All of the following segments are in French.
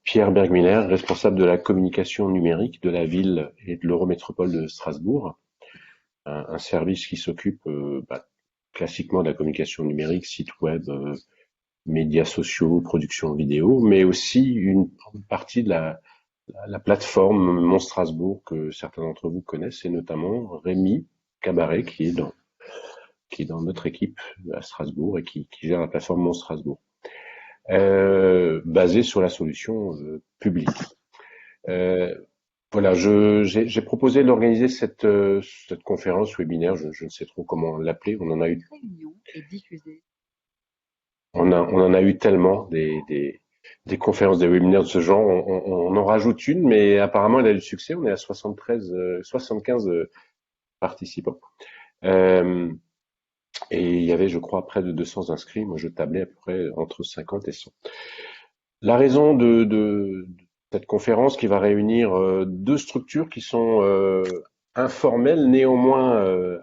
Pierre Bergmiller, responsable de la communication numérique de la ville et de l'Eurométropole de Strasbourg, un service qui s'occupe classiquement de la communication numérique, site web, médias sociaux, production vidéo, mais aussi une partie de la plateforme Mon Strasbourg que certains d'entre vous connaissent, et notamment Rémi Cabaret qui est dans notre équipe à Strasbourg et qui gère la plateforme Mon Strasbourg, basée sur la solution publique. Voilà, j'ai proposé d'organiser cette conférence webinaire, je ne sais trop comment l'appeler, on en a eu. Réunion est diffusée. On en a eu tellement des conférences, des webinaires de ce genre. On en rajoute une, mais apparemment elle a eu du succès. On est à 75 participants. Et il y avait, je crois, près de 200 inscrits. Moi, je tablais à peu près entre 50 et 100. La raison de cette conférence qui va réunir deux structures qui sont informelles, néanmoins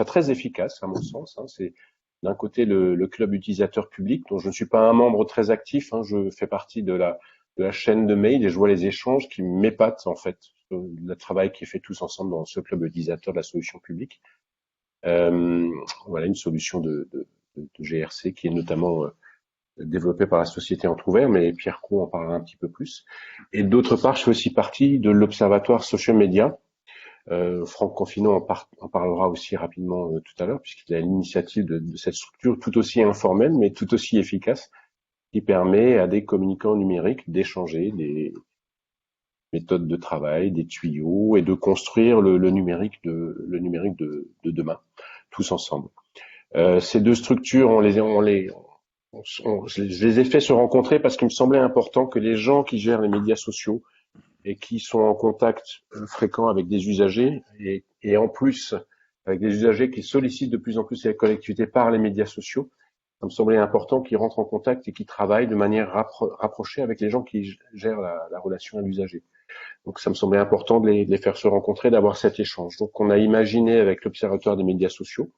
très efficaces à mon sens. C'est d'un côté le club utilisateur public, dont je ne suis pas un membre très actif. Je fais partie de la chaîne de mail et je vois les échanges qui m'épatent en fait, le travail qui est fait tous ensemble dans ce club utilisateur de la solution publique. Voilà une solution de GRC qui est notamment développée par la société Entrouvert, mais Pierre Cros en parlera un petit peu plus. Et d'autre part, je fais aussi partie de l'Observatoire Social Media. Franck Confino en parlera aussi rapidement tout à l'heure, puisqu'il a l'initiative de cette structure tout aussi informelle, mais tout aussi efficace, qui permet à des communicants numériques d'échanger des méthodes de travail, des tuyaux, et de construire le numérique de demain, tous ensemble. Ces deux structures, je les ai fait se rencontrer parce qu'il me semblait important que les gens qui gèrent les médias sociaux et qui sont en contact fréquent avec des usagers et en plus avec des usagers qui sollicitent de plus en plus les collectivités par les médias sociaux, ça me semblait important qu'ils rentrent en contact et qu'ils travaillent de manière rapprochée avec les gens qui gèrent la relation à l'usager. Donc ça me semblait important de les faire se rencontrer, d'avoir cet échange. Donc on a imaginé avec l'Observatoire des médias sociaux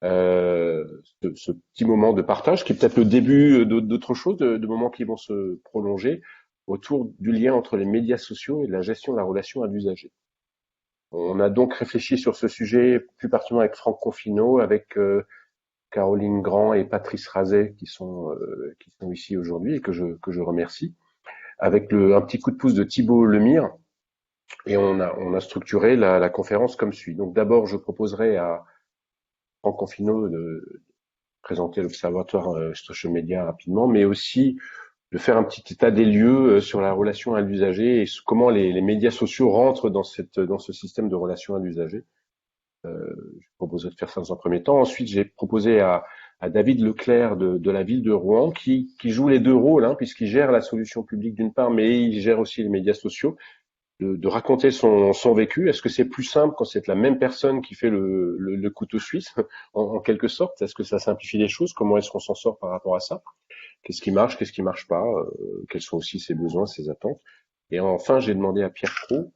ce petit moment de partage qui est peut-être le début d'autres choses, de moments qui vont se prolonger autour du lien entre les médias sociaux et de la gestion de la relation à l'usager. On a donc réfléchi sur ce sujet plus particulièrement avec Franck Confino, avec Caroline Grand et Patrice Razet qui sont ici aujourd'hui et que je remercie, avec un petit coup de pouce de Thibaut Lemire, et on a structuré la conférence comme suit. Donc d'abord, je proposerai à Franck Confino de présenter l'Observatoire Social Media rapidement, mais aussi de faire un petit état des lieux sur la relation à l'usager et comment les médias sociaux rentrent dans ce système de relation à l'usager. Je proposerai de faire ça dans un premier temps. Ensuite, j'ai proposé à David Leclerc de la ville de Rouen qui joue les deux rôles, puisqu'il gère la solution publique d'une part, mais il gère aussi les médias sociaux, de raconter son vécu. Est-ce que c'est plus simple quand c'est la même personne qui fait le couteau suisse, en quelque sorte? Est-ce que ça simplifie les choses? Comment est-ce qu'on s'en sort par rapport à ça? Qu'est-ce qui marche pas? Quels sont aussi ses besoins, ses attentes? Et enfin, j'ai demandé à Pierre Cros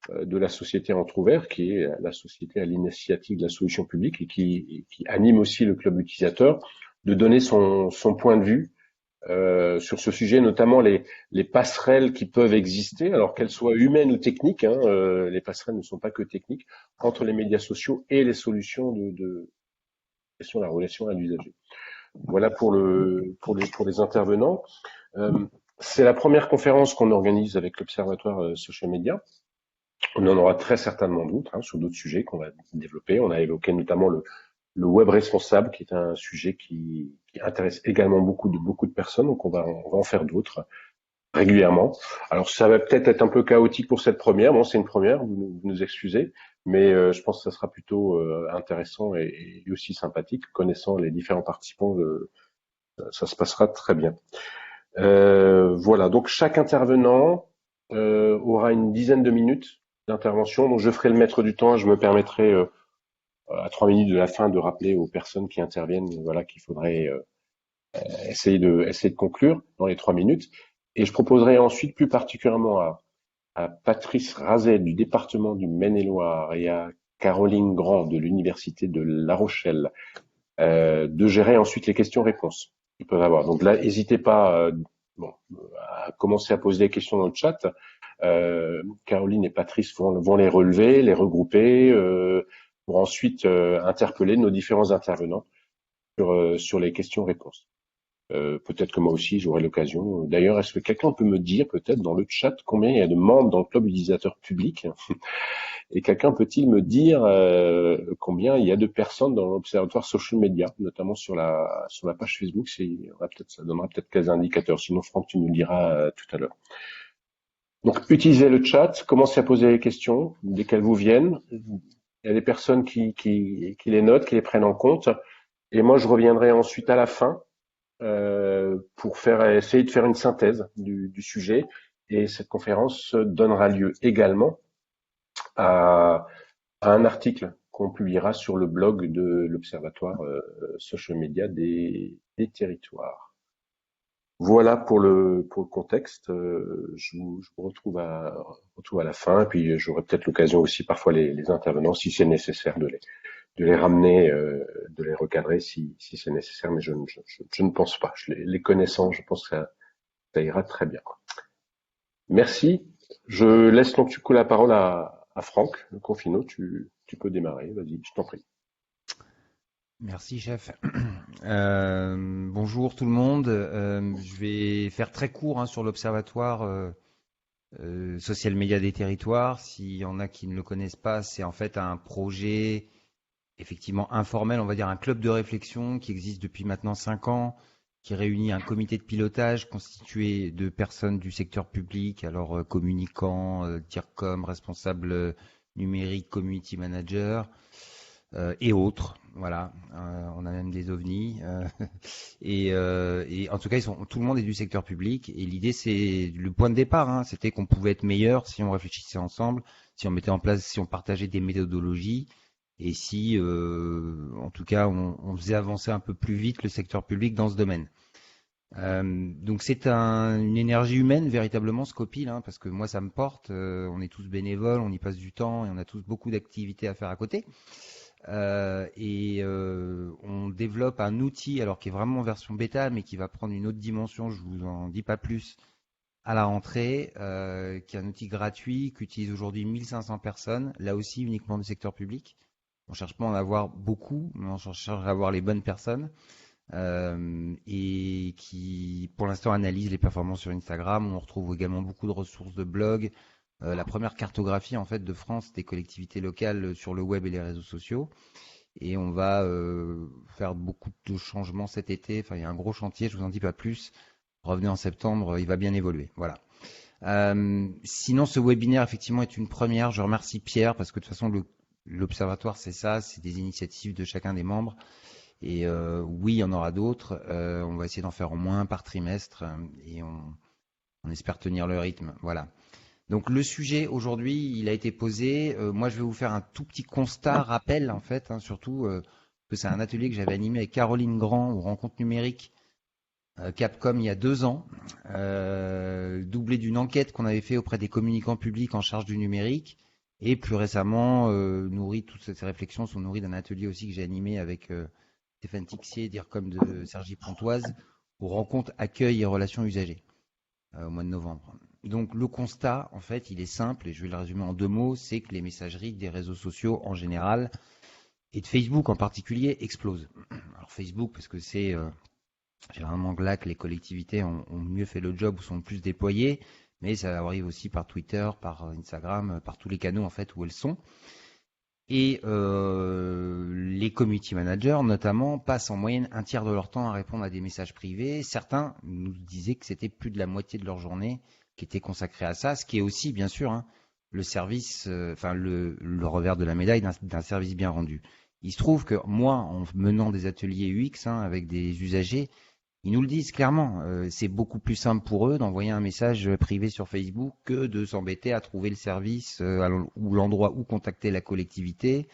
de la société Entrouvert, qui est la société à l'initiative de la solution publique et qui anime aussi le club utilisateur, de donner son point de vue sur ce sujet, notamment les passerelles qui peuvent exister, alors qu'elles soient humaines ou techniques. Les passerelles ne sont pas que techniques, entre les médias sociaux et les solutions de la relation à l'usager. Voilà pour les intervenants. C'est la première conférence qu'on organise avec l'Observatoire Social Media. On en aura très certainement d'autres sur d'autres sujets qu'on va développer. On a évoqué notamment le web responsable, qui est un sujet qui intéresse également beaucoup de personnes. Donc on va en faire d'autres régulièrement. Alors ça va peut-être être un peu chaotique pour cette première. Bon, c'est une première, vous nous excusez, mais je pense que ça sera plutôt intéressant et aussi sympathique. Connaissant les différents participants, ça se passera très bien. Voilà, donc chaque intervenant aura une dizaine de minutes d'intervention. Donc je ferai le maître du temps. Je me permettrai à 3 minutes de la fin de rappeler aux personnes qui interviennent, voilà, qu'il faudrait essayer de conclure dans les 3 minutes. Et je proposerai ensuite plus particulièrement à Patrice Razet du département du Maine-et-Loire et à Caroline Grand de l'université de La Rochelle de gérer ensuite les questions-réponses qu'ils peuvent avoir. Donc là, n'hésitez pas bon, à commencer à poser des questions dans le chat. Caroline et Patrice vont les relever, les regrouper, pour ensuite interpeller nos différents intervenants sur les questions-réponses. Peut-être que moi aussi j'aurai l'occasion. D'ailleurs, est-ce que quelqu'un peut me dire peut-être dans le chat combien il y a de membres dans le club utilisateur public? Et quelqu'un peut-il me dire combien il y a de personnes dans l'observatoire social media, notamment sur la page Facebook? Ça donnera peut-être quelques indicateurs. Sinon, Franck, tu nous le diras tout à l'heure. Donc, utilisez le chat, commencez à poser les questions dès qu'elles vous viennent. Il y a des personnes qui les notent, qui les prennent en compte. Et moi, je reviendrai ensuite à la fin pour essayer de faire une synthèse du sujet. Et cette conférence donnera lieu également à un article qu'on publiera sur le blog de l'Observatoire social media des territoires. Voilà pour le contexte. Je vous retrouve à la fin, et puis j'aurai peut-être l'occasion aussi parfois les intervenants, si c'est nécessaire, de les ramener, de les recadrer si c'est nécessaire, mais je ne pense pas. Les connaissant, je pense que ça ira très bien. Merci. Je laisse donc du coup la parole à Franck, le confino. Tu peux démarrer. Vas-y, je t'en prie. Merci, chef. Bonjour tout le monde. Je vais faire très court sur l'Observatoire social média des territoires. S'il y en a qui ne le connaissent pas, c'est en fait un projet effectivement informel, on va dire un club de réflexion qui existe depuis maintenant 5 ans, qui réunit un comité de pilotage constitué de personnes du secteur public, alors communicants, DIRCOM, responsables numériques, community manager et autres. Voilà, on a même des ovnis. Et en tout cas, tout le monde est du secteur public. Et l'idée, c'est le point de départ. C'était qu'on pouvait être meilleur si on réfléchissait ensemble, si on mettait en place, si on partageait des méthodologies, et si, en tout cas, on faisait avancer un peu plus vite le secteur public dans ce domaine. Donc c'est une énergie humaine véritablement Scopil, parce que moi ça me porte. On est tous bénévoles, on y passe du temps et on a tous beaucoup d'activités à faire à côté. On développe un outil alors qui est vraiment en version bêta mais qui va prendre une autre dimension, je vous en dis pas plus, à la rentrée, qui est un outil gratuit qu'utilisent aujourd'hui 1500 personnes, là aussi uniquement du secteur public. On cherche pas à en avoir beaucoup, mais on cherche à avoir les bonnes personnes, et qui pour l'instant analyse les performances sur Instagram. On retrouve également beaucoup de ressources de blog, la première cartographie en fait de France des collectivités locales sur le web et les réseaux sociaux. Et on va faire beaucoup de changements cet été. Enfin, il y a un gros chantier, je vous en dis pas plus. Revenez en septembre, il va bien évoluer. Voilà. Sinon, ce webinaire effectivement est une première. Je remercie Pierre parce que de toute façon l'observatoire c'est ça, c'est des initiatives de chacun des membres. Et oui, il y en aura d'autres. On va essayer d'en faire au moins un par trimestre, et on espère tenir le rythme. Voilà. Donc le sujet aujourd'hui, il a été posé. Moi, je vais vous faire un tout petit constat, rappel en fait, surtout que c'est un atelier que j'avais animé avec Caroline Grand aux rencontres numériques Capcom il y a 2 ans, doublé d'une enquête qu'on avait fait auprès des communicants publics en charge du numérique. Et plus récemment, toutes ces réflexions sont nourries d'un atelier aussi que j'ai animé avec Stéphane Tixier, DIRCOM de Sergi Pontoise, aux rencontres accueil et relations usagers au mois de novembre. Donc le constat, en fait, il est simple, et je vais le résumer en 2 mots, c'est que les messageries des réseaux sociaux en général, et de Facebook en particulier, explosent. Alors Facebook, parce que c'est généralement là que les collectivités ont mieux fait le job ou sont le plus déployées, mais ça arrive aussi par Twitter, par Instagram, par tous les canaux en fait où elles sont. Et les community managers, notamment, passent en moyenne un tiers de leur temps à répondre à des messages privés. Certains nous disaient que c'était plus de la moitié de leur journée qui était consacrée à ça, ce qui est aussi, bien sûr, le service, le revers de la médaille d'un service bien rendu. Il se trouve que moi, en menant des ateliers UX avec des usagers, ils nous le disent clairement, c'est beaucoup plus simple pour eux d'envoyer un message privé sur Facebook que de s'embêter à trouver le service ou l'endroit où contacter la collectivité.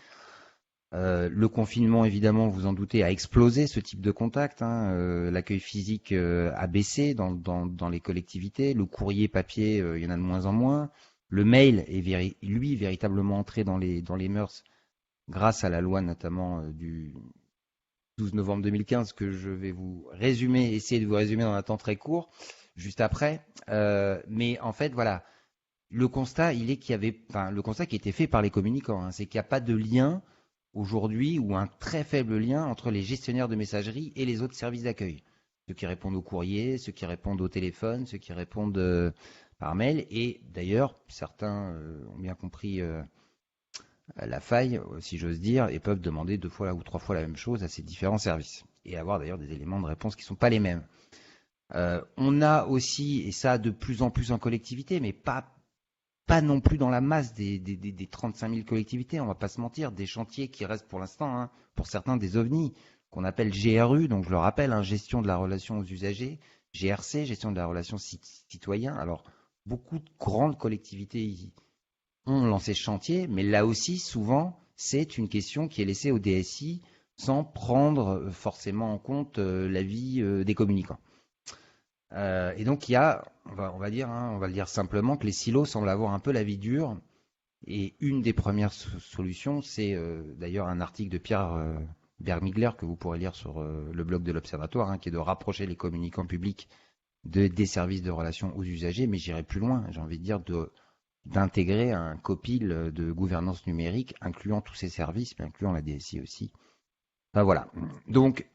Le confinement, évidemment, vous en doutez, a explosé ce type de contact. L'accueil physique a baissé dans les collectivités. Le courrier papier, il y en a de moins en moins. Le mail est lui véritablement entré dans les mœurs grâce à la loi notamment du 12 novembre 2015 que je vais essayer de vous résumer dans un temps très court. juste après. Mais en fait, voilà, le constat, il est qu'il y avait, enfin, le constat qui a été fait par les communicants, hein, c'est qu'il n'y a pas de lien aujourd'hui ou un très faible lien entre les gestionnaires de messagerie et les autres services d'accueil. Ceux qui répondent aux courriers, ceux qui répondent au téléphone, ceux qui répondent par mail. Et d'ailleurs, certains ont bien compris la faille, si j'ose dire, et peuvent demander 2 fois ou 3 fois la même chose à ces différents services. Et avoir d'ailleurs des éléments de réponse qui ne sont pas les mêmes. On a aussi, et ça de plus en plus en collectivité, mais pas non plus dans la masse des 35 000 collectivités, on va pas se mentir, des chantiers qui restent pour l'instant, hein, pour certains des ovnis, qu'on appelle GRU, donc je le rappelle, hein, gestion de la relation aux usagers, GRC, gestion de la relation citoyen. Alors, beaucoup de grandes collectivités ont lancé ce chantier, mais là aussi, souvent, c'est une question qui est laissée au DSI sans prendre forcément en compte l'avis des communicants. Et donc il y a, on va dire, hein, on va le dire simplement, que les silos semblent avoir un peu la vie dure. Et une des premières solutions, c'est d'ailleurs un article de Pierre Bermigler que vous pourrez lire sur le blog de l'Observatoire, hein, qui est de rapprocher les communicants publics des services de relations aux usagers. Mais j'irai plus loin, j'ai envie de dire d'intégrer un copil de gouvernance numérique, incluant tous ces services, mais incluant la DSI aussi. Enfin voilà. Donc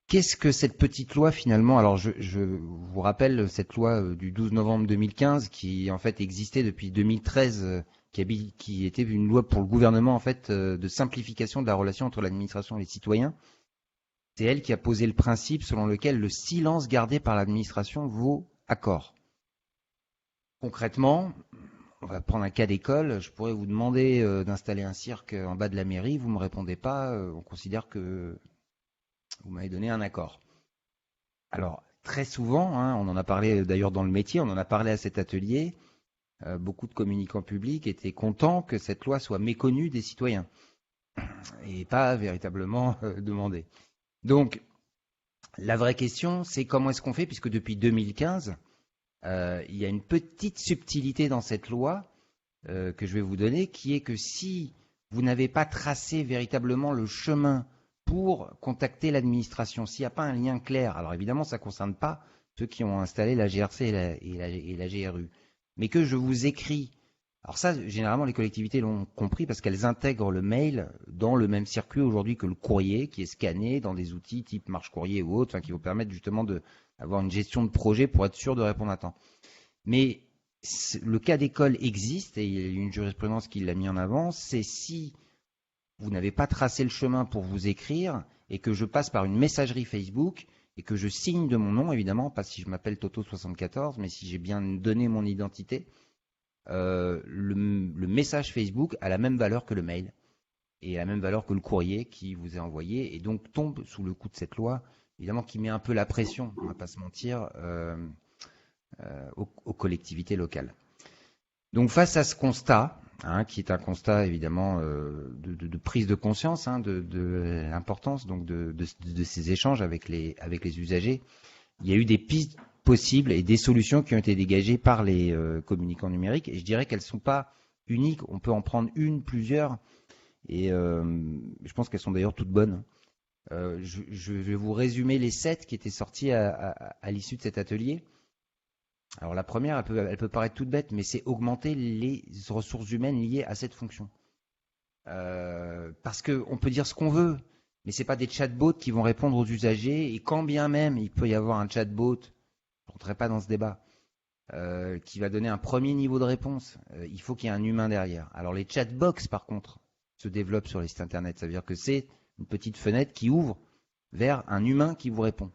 qu'est-ce que cette petite loi finalement? Alors je vous rappelle cette loi du 12 novembre 2015 qui en fait existait depuis 2013, qui était une loi pour le gouvernement en fait de simplification de la relation entre l'administration et les citoyens. C'est elle qui a posé le principe selon lequel le silence gardé par l'administration vaut accord. Concrètement, on va prendre un cas d'école, je pourrais vous demander d'installer un cirque en bas de la mairie, vous me répondez pas, on considère que vous m'avez donné un accord. Alors, très souvent, hein, on en a parlé d'ailleurs dans le métier, on en a parlé à cet atelier, beaucoup de communicants publics étaient contents que cette loi soit méconnue des citoyens et pas véritablement demandée. Donc, la vraie question, c'est comment est-ce qu'on fait, puisque depuis 2015, il y a une petite subtilité dans cette loi que je vais vous donner, qui est que si vous n'avez pas tracé véritablement le chemin pour contacter l'administration, s'il n'y a pas un lien clair, alors évidemment ça ne concerne pas ceux qui ont installé la GRC et la GRU, mais que je vous écris, alors ça généralement les collectivités l'ont compris parce qu'elles intègrent le mail dans le même circuit aujourd'hui que le courrier qui est scanné dans des outils type marche courrier ou autre, qui vous permettent justement d'avoir une gestion de projet pour être sûr de répondre à temps. Mais le cas d'école existe et il y a une jurisprudence qui l'a mis en avant, c'est si vous n'avez pas tracé le chemin pour vous écrire et que je passe par une messagerie Facebook et que je signe de mon nom, évidemment, pas si je m'appelle Toto74, mais si j'ai bien donné mon identité, le message Facebook a la même valeur que le mail et la même valeur que le courrier qui vous est envoyé et donc tombe sous le coup de cette loi, évidemment qui met un peu la pression, on ne va pas se mentir, aux collectivités locales. Donc face à ce constat, hein, qui est un constat évidemment de prise de conscience de l'importance donc de ces échanges avec les usagers, il y a eu des pistes possibles et des solutions qui ont été dégagées par les communicants numériques. Et je dirais qu'elles ne sont pas uniques, on peut en prendre une, plusieurs, et je pense qu'elles sont d'ailleurs toutes bonnes. Je vais vous résumer les 7 qui étaient sortis à l'issue de cet atelier. Alors la première, elle peut paraître toute bête, mais c'est augmenter les ressources humaines liées à cette fonction. Parce qu'on peut dire ce qu'on veut, mais ce n'est pas des chatbots qui vont répondre aux usagers, et quand bien même il peut y avoir un chatbot, je ne rentrerai pas dans ce débat, qui va donner un premier niveau de réponse, il faut qu'il y ait un humain derrière. Alors les chatbox, par contre, se développent sur les sites internet, ça veut dire que c'est une petite fenêtre qui ouvre vers un humain qui vous répond.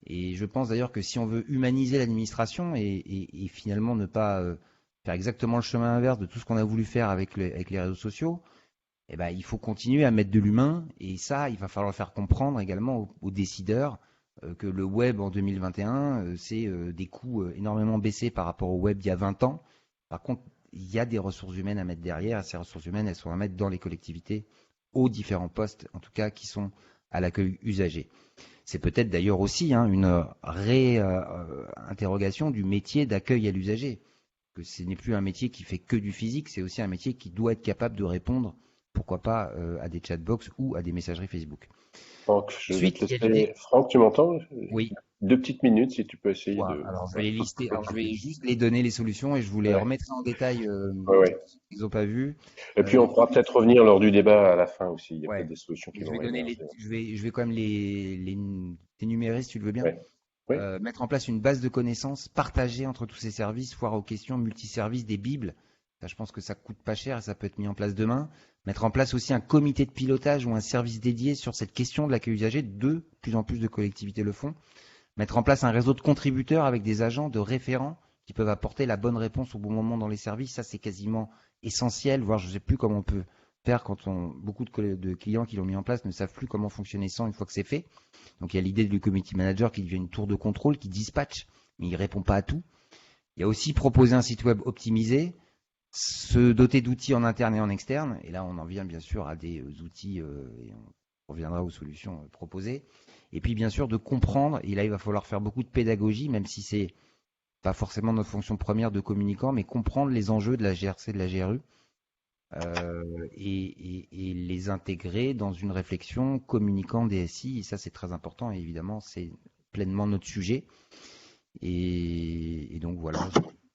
Et je pense d'ailleurs que si on veut humaniser l'administration et finalement ne pas faire exactement le chemin inverse de tout ce qu'on a voulu faire avec les réseaux sociaux, eh ben, il faut continuer à mettre de l'humain. Et ça, il va falloir le faire comprendre également aux décideurs que le web en 2021, c'est des coûts énormément baissés par rapport au web d'il y a 20 ans. Par contre, il y a des ressources humaines à mettre derrière. Et ces ressources humaines, elles sont à mettre dans les collectivités, aux différents postes, en tout cas, qui sont à l'accueil usager. C'est peut-être d'ailleurs aussi une réinterrogation du métier d'accueil à l'usager. Que ce n'est plus un métier qui fait que du physique, c'est aussi un métier qui doit être capable de répondre pourquoi pas à des chatbox ou à des messageries Facebook. Franck, je vais Ensuite, te il y a l'idée. laisser. Franck, tu m'entends? Oui. 2 petites minutes si tu peux essayer Ouais, de. alors je vais Voilà. les lister. Alors je vais juste les donner les solutions et je vous les Ouais, remettrai en détail ouais, ouais. s'ils n'ont pas vu. Et puis on Les pourra peut-être revenir lors du débat à la fin aussi. Il y a peut-être Ouais. des solutions qui Et je vont vais donner émerger. je vais quand même les énumérer si tu le veux bien. Ouais, ouais, Mettre en place une base de connaissances partagée entre tous ces services, foire aux questions multiservices des Bibles. Ça, je pense que ça coûte pas cher et ça peut être mis en place demain. Mettre en place aussi un comité de pilotage ou un service dédié sur cette question de l'accueil usager. De plus en plus de collectivités le font. Mettre en place un réseau de contributeurs avec des agents de référents qui peuvent apporter la bonne réponse au bon moment dans les services. Ça, c'est quasiment essentiel, voire je ne sais plus comment on peut faire quand beaucoup de clients qui l'ont mis en place ne savent plus comment fonctionner sans une fois que c'est fait. Donc il y a l'idée du community manager qui devient une tour de contrôle, qui dispatche, mais il ne répond pas à tout. Il y a aussi proposer un site web optimisé, se doter d'outils en interne et en externe. Et là, on en vient bien sûr à des outils, et on reviendra aux solutions proposées. Et puis bien sûr de comprendre, et là il va falloir faire beaucoup de pédagogie, même si c'est pas forcément notre fonction première de communicant, mais comprendre les enjeux de la GRC, de la GRU, et les intégrer dans une réflexion communicant DSI. Et ça c'est très important, et évidemment c'est pleinement notre sujet. Et donc voilà,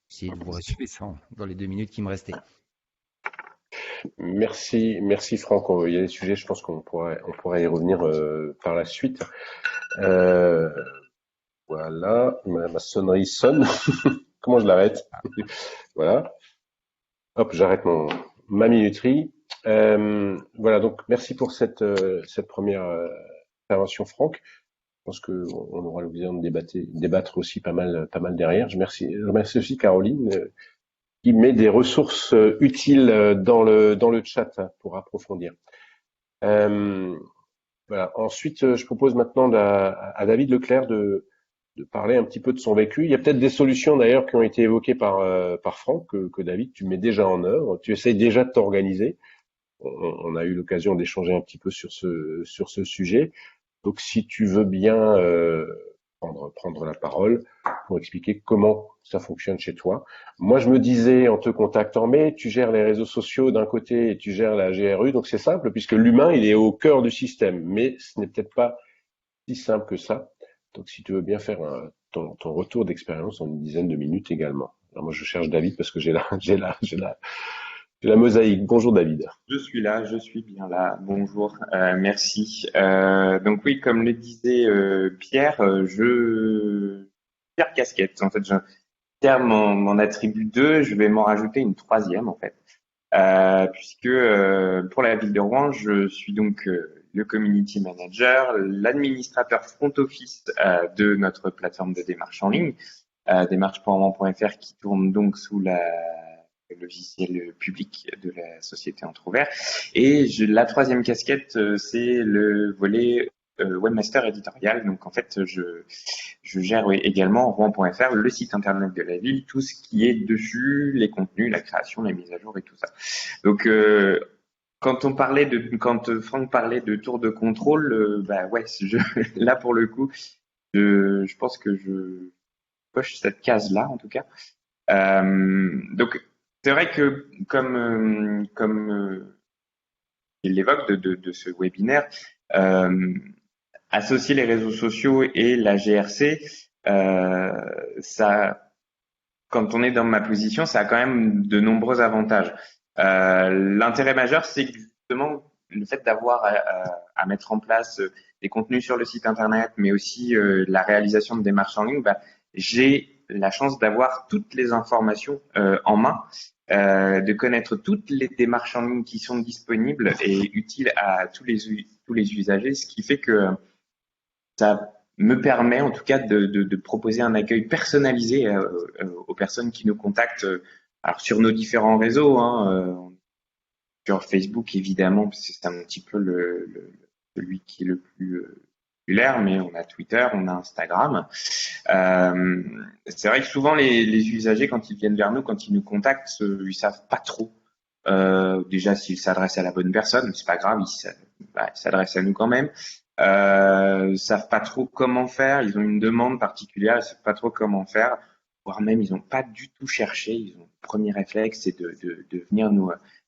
j'ai essayé de vous résumer ça dans les 2 minutes qui me restaient. merci Franck. Il y a des sujets, je pense qu'on pourrait y revenir par la suite. Euh, voilà, ma sonnerie sonne. Comment je l'arrête? Voilà. Hop, j'arrête ma minuterie. Voilà, donc merci pour cette première intervention, Franck. Je pense qu'on aura l'occasion de débattre aussi pas mal derrière. Je remercie aussi Caroline qui met des ressources utiles dans le chat hein, pour approfondir. Euh, voilà. Ensuite, je propose maintenant à David Leclerc de parler un petit peu de son vécu. Il y a peut-être des solutions d'ailleurs qui ont été évoquées par Franck que David, tu mets déjà en œuvre. Tu essayes déjà de t'organiser. On a eu l'occasion d'échanger un petit peu sur ce sujet. Donc, si tu veux bien prendre la parole pour expliquer comment ça fonctionne chez toi. Moi, je me disais en te contactant, mais tu gères les réseaux sociaux d'un côté et tu gères la GRU, donc c'est simple puisque l'humain, il est au cœur du système. Mais ce n'est peut-être pas si simple que ça. Donc, si tu veux bien faire ton retour d'expérience en une dizaine de minutes également. Alors moi, je cherche David parce que j'ai la mosaïque. Bonjour David. Je suis là, je suis bien là. Bonjour, merci. Donc oui, comme le disait Pierre, je Pierre casquette. En fait, je Pierre mon attribut 2, je vais m'en rajouter une troisième en fait, puisque pour la ville de Rouen, je suis donc le community manager, l'administrateur front office de notre plateforme de démarche en ligne, démarche.rouen.fr qui tourne donc sous le logiciel public de la société Entrouvert. Et la troisième casquette, c'est le volet webmaster éditorial. Donc en fait, je gère oui, également Rouen.fr, le site internet de la ville, tout ce qui est dessus, les contenus, la création, les mises à jour et tout ça. Donc quand Franck parlait de tour de contrôle, bah ouais, là pour le coup, je pense que je coche cette case-là en tout cas. Donc c'est vrai que comme il l'évoque de ce webinaire, associer les réseaux sociaux et la GRC, ça, quand on est dans ma position, ça a quand même de nombreux avantages. L'intérêt majeur, c'est justement le fait d'avoir à mettre en place des contenus sur le site internet, mais aussi la réalisation de démarches en ligne. Bah, j'ai la chance d'avoir toutes les informations en main, de connaître toutes les démarches en ligne qui sont disponibles et utiles à tous les usagers, ce qui fait que ça me permet en tout cas de proposer un accueil personnalisé aux personnes qui nous contactent. Alors sur nos différents réseaux, hein, sur Facebook évidemment, parce que c'est un petit peu celui qui est le plus populaire, mais on a Twitter, on a Instagram. C'est vrai que souvent les usagers, quand ils viennent vers nous, quand ils nous contactent, ils savent pas trop. Déjà s'ils s'adressent à la bonne personne, c'est pas grave, ils s'adressent à nous quand même. Savent pas trop comment faire, ils ont une demande particulière, ils savent pas trop comment faire, voire même ils n'ont pas du tout cherché. Le premier réflexe, c'est de venir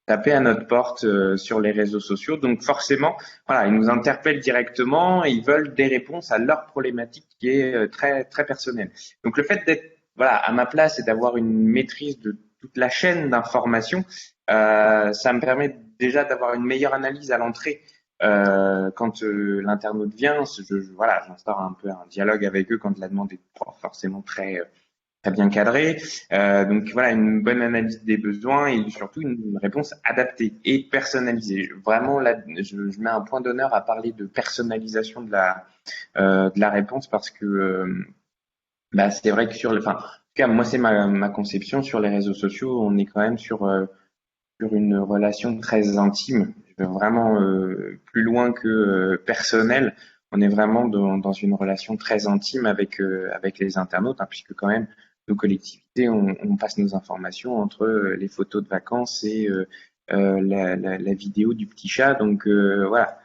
taper à notre porte sur les réseaux sociaux. Donc forcément, voilà, ils nous interpellent directement et ils veulent des réponses à leur problématique qui est très très personnelle. Donc le fait d'être voilà à ma place et d'avoir une maîtrise de toute la chaîne d'information, ça me permet déjà d'avoir une meilleure analyse à l'entrée. Quand l'internaute vient, voilà, j'instaure un peu un dialogue avec eux quand la demande est pas forcément très bien cadrée. Donc voilà, une bonne analyse des besoins et surtout une réponse adaptée et personnalisée. Vraiment, là, je mets un point d'honneur à parler de personnalisation de la réponse parce que c'est vrai que en tout cas, moi, c'est ma conception sur les réseaux sociaux. On est quand même sur une relation très intime, vraiment plus loin que personnel. On est vraiment dans une relation très intime avec les internautes, hein, puisque quand même nos collectivités, on passe nos informations entre les photos de vacances et la vidéo du petit chat. Donc voilà,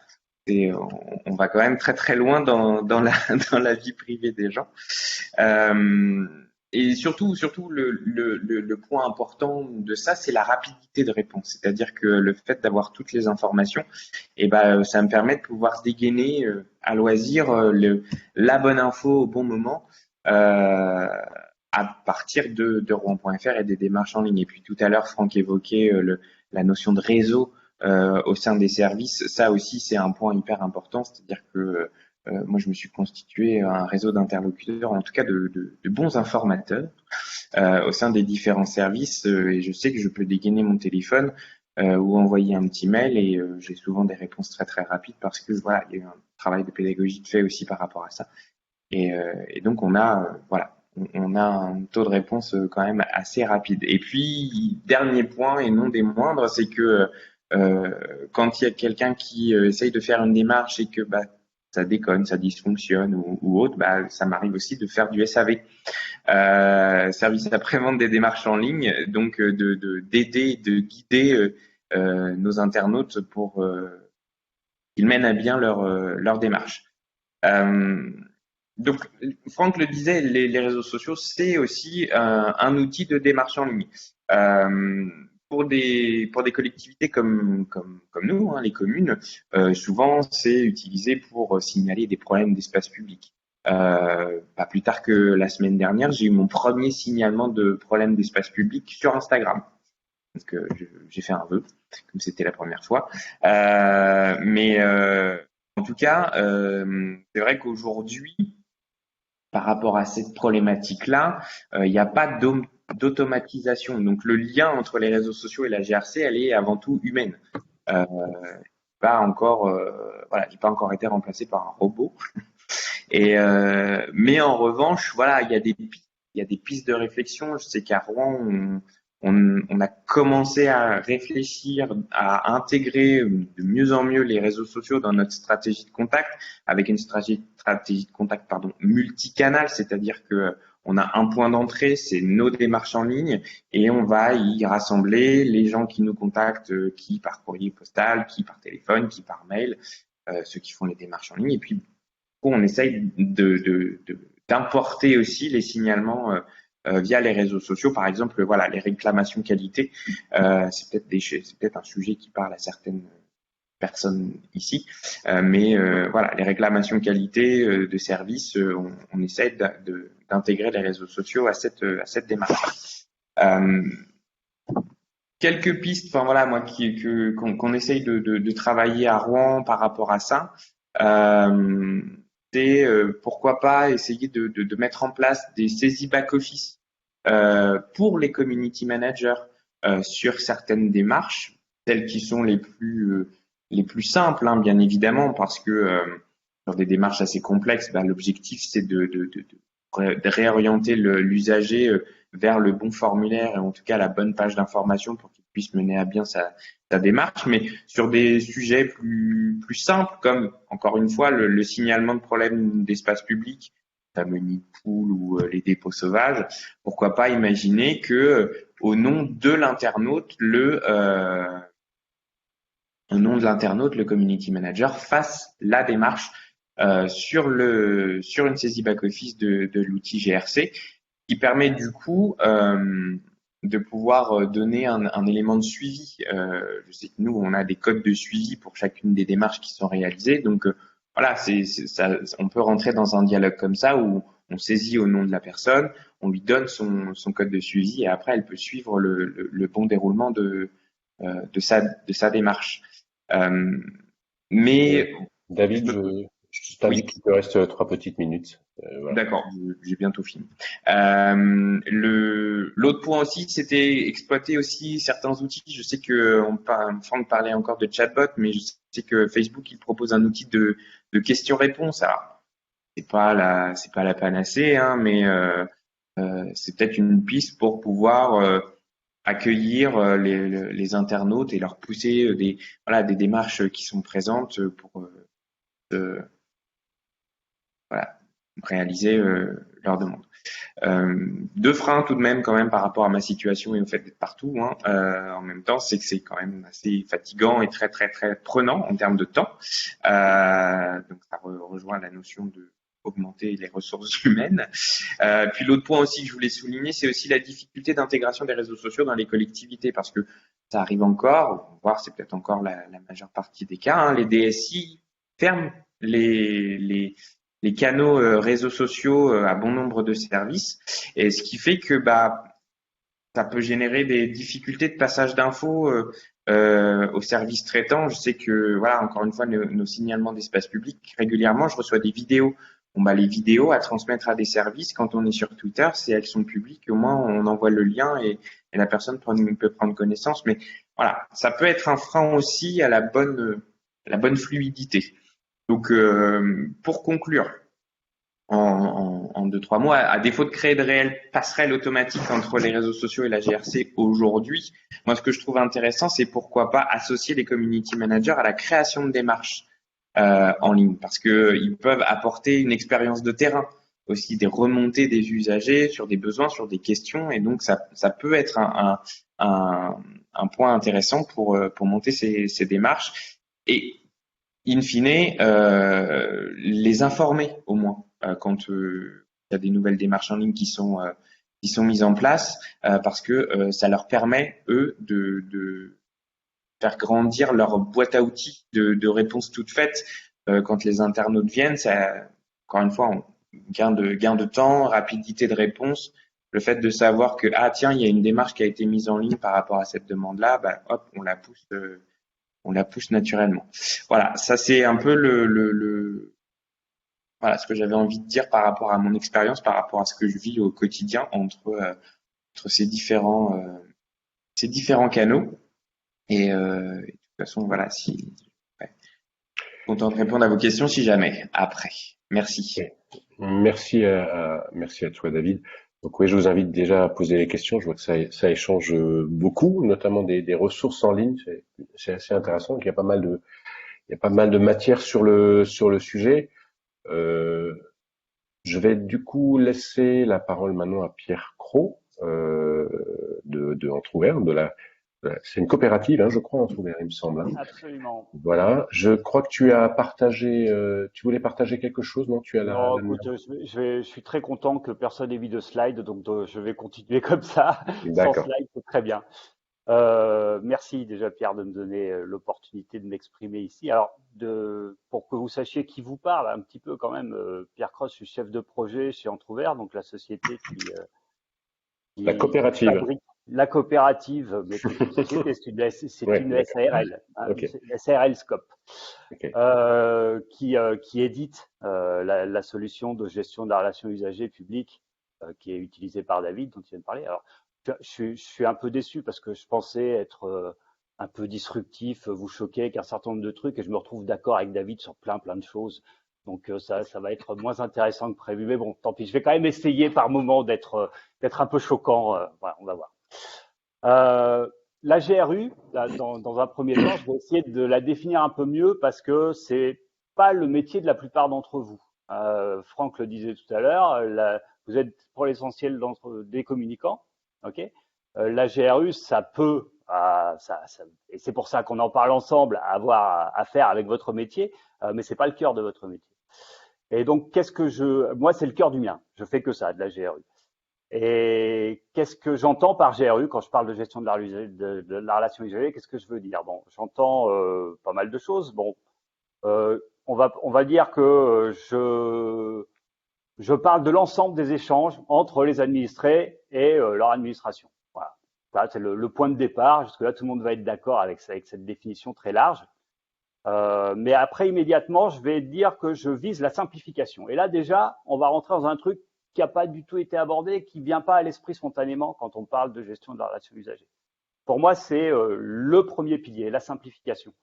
on va quand même très très loin dans la dans la vie privée des gens. Et surtout le point important de ça, c'est la rapidité de réponse. C'est-à-dire que le fait d'avoir toutes les informations, ça me permet de pouvoir dégainer à loisir la bonne info au bon moment à partir de Rouen.fr et des démarches en ligne. Et puis tout à l'heure, Franck évoquait la notion de réseau au sein des services. Ça aussi, c'est un point hyper important. C'est-à-dire que moi, je me suis constitué un réseau d'interlocuteurs, en tout cas de bons informateurs au sein des différents services. Et je sais que je peux dégainer mon téléphone ou envoyer un petit mail et j'ai souvent des réponses très très rapides parce que voilà, il y a eu un travail de pédagogie de fait aussi par rapport à ça. Et donc on a on a un taux de réponse quand même assez rapide. Et puis dernier point et non des moindres, c'est que quand il y a quelqu'un qui essaye de faire une démarche et que ça déconne, ça dysfonctionne ou autre, ça m'arrive aussi de faire du SAV, service après-vente des démarches en ligne, donc d'aider, de guider nos internautes pour qu'ils mènent à bien leur démarche. Donc, Franck le disait, les réseaux sociaux, c'est aussi un outil de démarche en ligne. Pour des collectivités comme nous, hein, les communes, souvent c'est utilisé pour signaler des problèmes d'espace public. Pas plus tard que la semaine dernière, j'ai eu mon premier signalement de problème d'espace public sur Instagram. Parce que j'ai fait un vœu, comme c'était la première fois. Mais en tout cas, c'est vrai qu'aujourd'hui, par rapport à cette problématique-là, il n'y a pas d'automatisation. Donc le lien entre les réseaux sociaux et la GRC, elle est avant tout humaine. Pas encore, j'ai pas encore été remplacé par un robot. Et mais en revanche, voilà, il y a des pistes de réflexion. Je sais qu'à Rouen, on a commencé à réfléchir, à intégrer de mieux en mieux les réseaux sociaux dans notre stratégie de contact, avec une stratégie de contact multicanal, c'est-à-dire que on a un point d'entrée, c'est nos démarches en ligne, et on va y rassembler les gens qui nous contactent, qui par courrier postal, qui par téléphone, qui par mail, ceux qui font les démarches en ligne, et puis on essaye d'importer aussi les signalements via les réseaux sociaux. Par exemple, voilà, les réclamations qualité, c'est peut-être un sujet qui parle à certaines personnes ici, mais voilà, les réclamations qualité de service, on essaie d'intégrer les réseaux sociaux à cette démarche. Quelques pistes, enfin voilà, moi qu'on essaye de travailler à Rouen par rapport à ça. C'est pourquoi pas essayer de mettre en place des saisies back-office pour les community managers sur certaines démarches, telles qui sont les plus simples, hein, bien évidemment, parce que sur des démarches assez complexes, l'objectif c'est de réorienter l'usager vers le bon formulaire et en tout cas la bonne page d'information pour qu'il puisse mener à bien sa démarche. Mais sur des sujets plus simples, comme encore une fois le signalement de problèmes d'espace public, le fameux nid de poule ou les dépôts sauvages, pourquoi pas imaginer que au nom de l'internaute, le community manager fasse la démarche sur une saisie back-office de l'outil GRC, qui permet du coup de pouvoir donner un élément de suivi. Je sais que nous, on a des codes de suivi pour chacune des démarches qui sont réalisées. Donc voilà, ça, on peut rentrer dans un dialogue comme ça où on saisit au nom de la personne, on lui donne son code de suivi et après elle peut suivre le bon déroulement de sa démarche. Mais David, je oui. t'indique qu'il te reste 3 petites minutes. Voilà. D'accord, j'ai bientôt fini. L'autre point aussi, c'était exploiter aussi certains outils. Je sais que Franck parlait encore de chatbot, mais je sais que Facebook il propose un outil de questions-réponses. Alors, c'est pas la panacée, hein, mais c'est peut-être une piste pour pouvoir accueillir les internautes et leur pousser des démarches qui sont présentes pour voilà, réaliser leur demande. Deux freins tout de même quand même par rapport à ma situation et au fait d'être partout. Hein, en même temps, c'est que c'est quand même assez fatigant et très très très prenant en termes de temps. Donc ça rejoint la notion de augmenter les ressources humaines. Puis l'autre point aussi que je voulais souligner, c'est aussi la difficulté d'intégration des réseaux sociaux dans les collectivités parce que ça arrive encore, voire c'est peut-être encore la majeure partie des cas, hein, les DSI ferment les canaux réseaux sociaux à bon nombre de services, et ce qui fait que ça peut générer des difficultés de passage d'infos aux services traitants. Je sais que voilà, encore une fois, nos signalements d'espace public, régulièrement, je reçois des vidéos. Les vidéos à transmettre à des services, quand on est sur Twitter, c'est elles sont publiques, au moins on envoie le lien et la personne peut prendre connaissance. Mais voilà, ça peut être un frein aussi à la bonne fluidité. Donc, pour conclure, en 2-3 mots, à défaut de créer de réelles passerelles automatiques entre les réseaux sociaux et la GRC aujourd'hui, moi, ce que je trouve intéressant, c'est pourquoi pas associer les community managers à la création de démarches en ligne, parce que ils peuvent apporter une expérience de terrain, aussi des remontées des usagers sur des besoins, sur des questions, et donc ça peut être un point intéressant pour monter ces démarches et in fine les informer au moins quand il y a des nouvelles démarches en ligne qui sont mises en place, parce que ça leur permet eux de faire grandir leur boîte à outils de réponses toutes faites quand les internautes viennent. Ça, encore une fois, gain de temps, rapidité de réponse. Le fait de savoir que tiens, il y a une démarche qui a été mise en ligne par rapport à cette demande-là, hop, on la pousse naturellement. Voilà, ça c'est un peu voilà ce que j'avais envie de dire par rapport à mon expérience, par rapport à ce que je vis au quotidien entre ces différents canaux. Et de toute façon, voilà, content de répondre à vos questions si jamais après. Merci. Merci à toi, David. Donc oui, je vous invite déjà à poser les questions. Je vois que ça échange beaucoup, notamment des ressources en ligne. C'est assez intéressant. Donc, il y a pas mal de matière sur le sujet. Je vais du coup laisser la parole maintenant à Pierre Cros de Entrouvert, c'est une coopérative, hein, je crois, Entrouvert, il me semble. Hein. Absolument. Voilà. Je crois que tu as partagé, tu voulais partager quelque chose, non? Tu as non, écoute, je suis très content que personne ait mis de slide, donc je vais continuer comme ça. Sans slide, c'est très bien. Merci déjà Pierre de me donner l'opportunité de m'exprimer ici. Alors, pour que vous sachiez qui vous parle, un petit peu quand même, Pierre Cross, je suis chef de projet chez Entrouvert, donc la société qui la coopérative. Fabrique la coopérative, mais c'est une société, c'est une SARL, hein, okay. SARL Scope, okay. qui édite la solution de gestion de la relation usager publique qui est utilisée par David, dont il vient de parler. Alors, je suis un peu déçu parce que je pensais être un peu disruptif, vous choquer avec un certain nombre de trucs, et je me retrouve d'accord avec David sur plein de choses. Donc ça va être moins intéressant que prévu, mais bon, tant pis. Je vais quand même essayer par moment d'être un peu choquant. Voilà, on va voir. La GRU, là, dans un premier temps, je vais essayer de la définir un peu mieux parce que c'est pas le métier de la plupart d'entre vous. Franck le disait tout à l'heure, vous êtes pour l'essentiel des communicants, ok. La GRU, ça peut, et c'est pour ça qu'on en parle ensemble, avoir à faire avec votre métier, mais c'est pas le cœur de votre métier. Et donc, moi, c'est le cœur du mien. Je fais que ça, de la GRU. Et qu'est-ce que j'entends par GRU quand je parle de gestion de la relation usagée? Qu'est-ce que je veux dire? Bon, j'entends pas mal de choses. Bon, on va dire que je parle de l'ensemble des échanges entre les administrés et leur administration. Voilà. Ça, c'est le point de départ. Jusque-là, tout le monde va être d'accord avec cette définition très large. Mais après, immédiatement, je vais dire que je vise la simplification. Et là, déjà, on va rentrer dans un truc qui n'a pas du tout été abordé, qui ne vient pas à l'esprit spontanément quand on parle de gestion de la relation usagée. Pour moi, c'est le premier pilier, la simplification.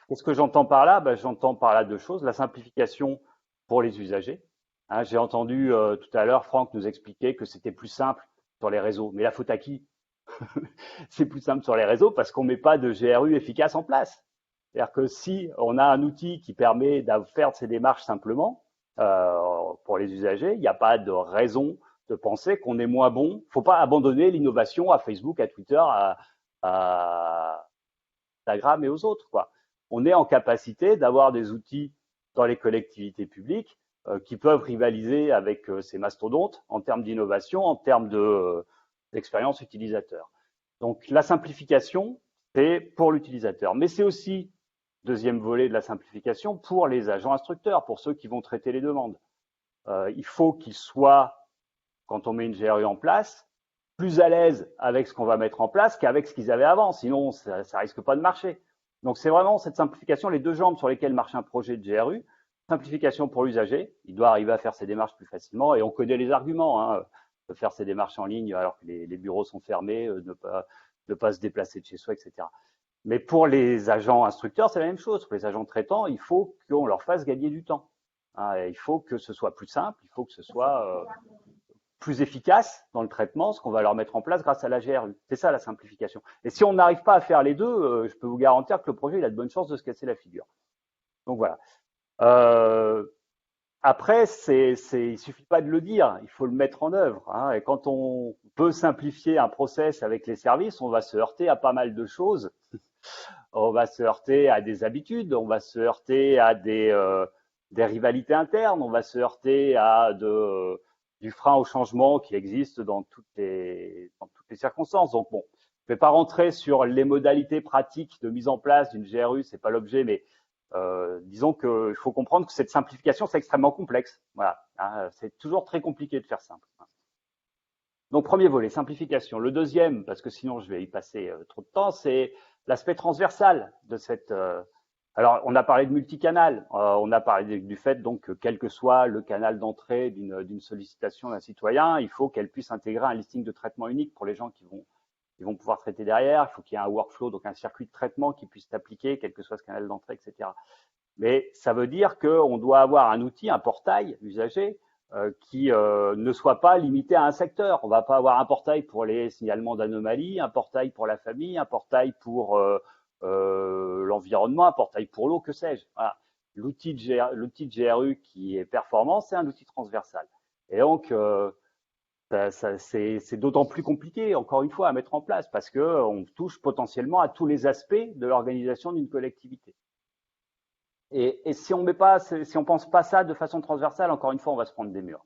Qu'est-ce que j'entends par là? J'entends par là deux choses. La simplification pour les usagers. Hein, j'ai entendu tout à l'heure Franck nous expliquer que c'était plus simple sur les réseaux. Mais la faute à qui? C'est plus simple sur les réseaux parce qu'on ne met pas de GRU efficace en place. C'est-à-dire que si on a un outil qui permet de faire ces démarches simplement pour les usagers, il n'y a pas de raison de penser qu'on est moins bon. Il ne faut pas abandonner l'innovation à Facebook, à Twitter, à Instagram et aux autres, quoi. On est en capacité d'avoir des outils dans les collectivités publiques qui peuvent rivaliser avec ces mastodontes en termes d'innovation, en termes d'expérience utilisateur. Donc la simplification, c'est pour l'utilisateur. Mais c'est aussi, deuxième volet de la simplification, pour les agents instructeurs, pour ceux qui vont traiter les demandes. Il faut qu'ils soient, quand on met une GRU en place, plus à l'aise avec ce qu'on va mettre en place qu'avec ce qu'ils avaient avant. Sinon, ça risque pas de marcher. Donc, c'est vraiment cette simplification, les deux jambes sur lesquelles marche un projet de GRU. Simplification pour l'usager. Il doit arriver à faire ses démarches plus facilement. Et on connaît les arguments, hein, de faire ses démarches en ligne alors que les bureaux sont fermés, ne pas se déplacer de chez soi, etc. Mais pour les agents instructeurs, c'est la même chose. Pour les agents traitants, il faut qu'on leur fasse gagner du temps. Hein, il faut que ce soit plus simple, il faut que ce soit plus efficace dans le traitement, ce qu'on va leur mettre en place grâce à la GRU. C'est ça la simplification. Et si on n'arrive pas à faire les deux, je peux vous garantir que le projet il a de bonnes chances de se casser la figure. Donc voilà. Après, il suffit pas de le dire, il faut le mettre en œuvre. Hein. Et quand on peut simplifier un process avec les services, on va se heurter à pas mal de choses. On va se heurter à des habitudes, on va se heurter à des rivalités internes, on va se heurter à du frein au changement qui existe dans toutes les circonstances. Donc bon, je ne vais pas rentrer sur les modalités pratiques de mise en place d'une GRU, c'est pas l'objet, mais disons qu'il faut comprendre que cette simplification, c'est extrêmement complexe. Voilà, hein, c'est toujours très compliqué de faire simple. Donc, premier volet, simplification. Le deuxième, parce que sinon je vais y passer trop de temps, c'est l'aspect transversal de cette. Alors, on a parlé de multicanal, on a parlé du fait donc que quel que soit le canal d'entrée d'une sollicitation d'un citoyen, il faut qu'elle puisse intégrer un listing de traitement unique pour les gens qui vont pouvoir traiter derrière. Il faut qu'il y ait un workflow, donc un circuit de traitement qui puisse s'appliquer, quel que soit ce canal d'entrée, etc. Mais ça veut dire qu'on doit avoir un outil, un portail usager qui ne soit pas limité à un secteur. On va pas avoir un portail pour les signalements d'anomalies, un portail pour la famille, un portail pour l'environnement, un portail pour l'eau, que sais-je. Voilà. L'outil de GRU qui est performant, c'est un outil transversal. Et donc, c'est d'autant plus compliqué, encore une fois, à mettre en place parce que on touche potentiellement à tous les aspects de l'organisation d'une collectivité. Et si on pense pas ça de façon transversale, encore une fois, on va se prendre des murs.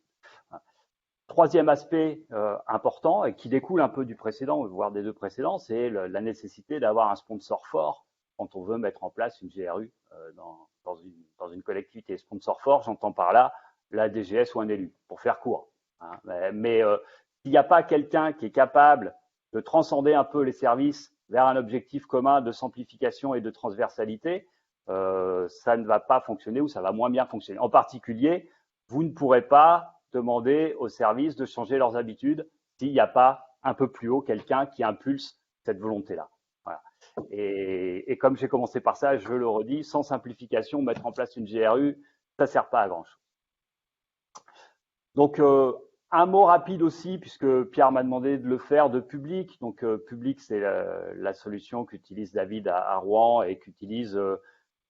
Troisième aspect important et qui découle un peu du précédent, voire des deux précédents, c'est la nécessité d'avoir un sponsor fort quand on veut mettre en place une GRU dans une collectivité. Sponsor fort, j'entends par là la DGS ou un élu, pour faire court. Hein. Mais s'il n'y a pas quelqu'un qui est capable de transcender un peu les services vers un objectif commun de simplification et de transversalité, ça ne va pas fonctionner ou ça va moins bien fonctionner. En particulier, vous ne pourrez pas demander aux services de changer leurs habitudes s'il n'y a pas un peu plus haut quelqu'un qui impulse cette volonté-là. Voilà. Et comme j'ai commencé par ça, je le redis, sans simplification, mettre en place une GRU, ça ne sert pas à grand-chose. Donc, un mot rapide aussi, puisque Pierre m'a demandé de le faire, de Public. Donc, Public, c'est la solution qu'utilise David à Rouen et qu'utilise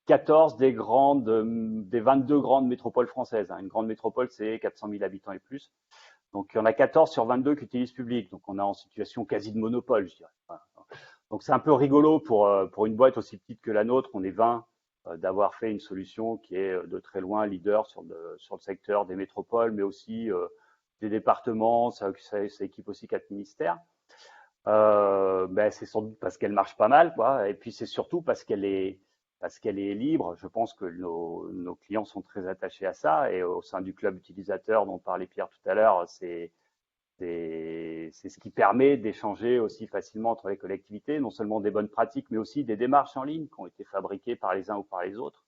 14 des 22 grandes métropoles françaises. Une grande métropole, c'est 400 000 habitants et plus. Donc, il y en a 14 sur 22 qui utilisent Public. Donc, on est en situation quasi de monopole, je dirais. Voilà. Donc, c'est un peu rigolo pour une boîte aussi petite que la nôtre. On est 20 d'avoir fait une solution qui est de très loin leader sur le secteur des métropoles, mais aussi des départements, ça équipe aussi 4 ministères. C'est sans doute parce qu'elle marche pas mal, quoi. Et puis c'est surtout parce qu'elle est libre. Je pense que nos clients sont très attachés à ça. Et au sein du club utilisateur dont parlait Pierre tout à l'heure, c'est ce qui permet d'échanger aussi facilement entre les collectivités, non seulement des bonnes pratiques, mais aussi des démarches en ligne qui ont été fabriquées par les uns ou par les autres.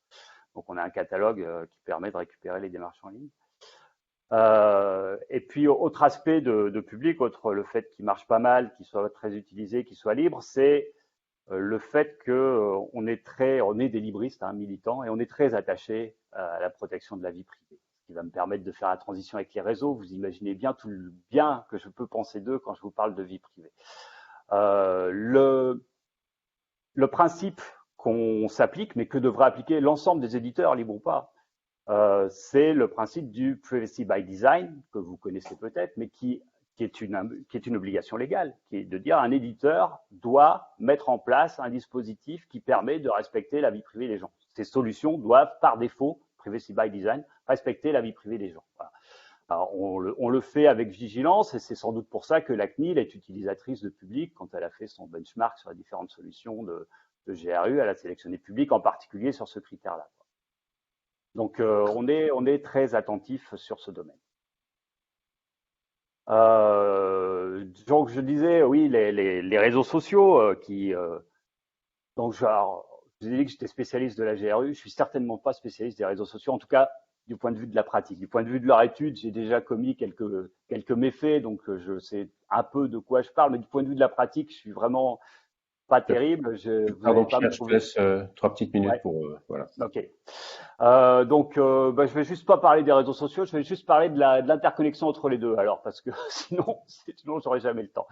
Donc on a un catalogue qui permet de récupérer les démarches en ligne. Et puis autre aspect de public, outre le fait qu'il marche pas mal, qu'il soit très utilisé, qu'il soit libre, c'est le fait que on est des libristes, militants, et on est très attaché à la protection de la vie privée, ce qui va me permettre de faire la transition avec les réseaux. Vous imaginez bien tout le bien que je peux penser d'eux quand je vous parle de vie privée. Le principe qu'on s'applique, mais que devrait appliquer l'ensemble des éditeurs, libres ou pas, c'est le principe du privacy by design, que vous connaissez peut-être, mais qui est une obligation légale, qui est de dire un éditeur doit mettre en place un dispositif qui permet de respecter la vie privée des gens. Ces solutions doivent, par défaut, privacy by design, respecter la vie privée des gens. Voilà. Alors, on le fait avec vigilance, et c'est sans doute pour ça que la CNIL est utilisatrice de public. Quand elle a fait son benchmark sur les différentes solutions de GRU, elle a sélectionné public, en particulier sur ce critère-là. Donc, on est très attentif sur ce domaine. Donc, je disais, oui, les réseaux sociaux donc, je vous ai dit que j'étais spécialiste de la GRU. Je suis certainement pas spécialiste des réseaux sociaux, en tout cas du point de vue de la pratique. Du point de vue de leur étude, j'ai déjà commis quelques méfaits, donc je sais un peu de quoi je parle, mais du point de vue de la pratique, je suis vraiment pas terrible. Pardon Pierre, je te laisse 3 petites minutes pour voilà. Ok. Donc, je vais juste pas parler des réseaux sociaux, je vais juste parler de l'interconnexion entre les deux. Alors, parce que sinon j'aurais jamais le temps.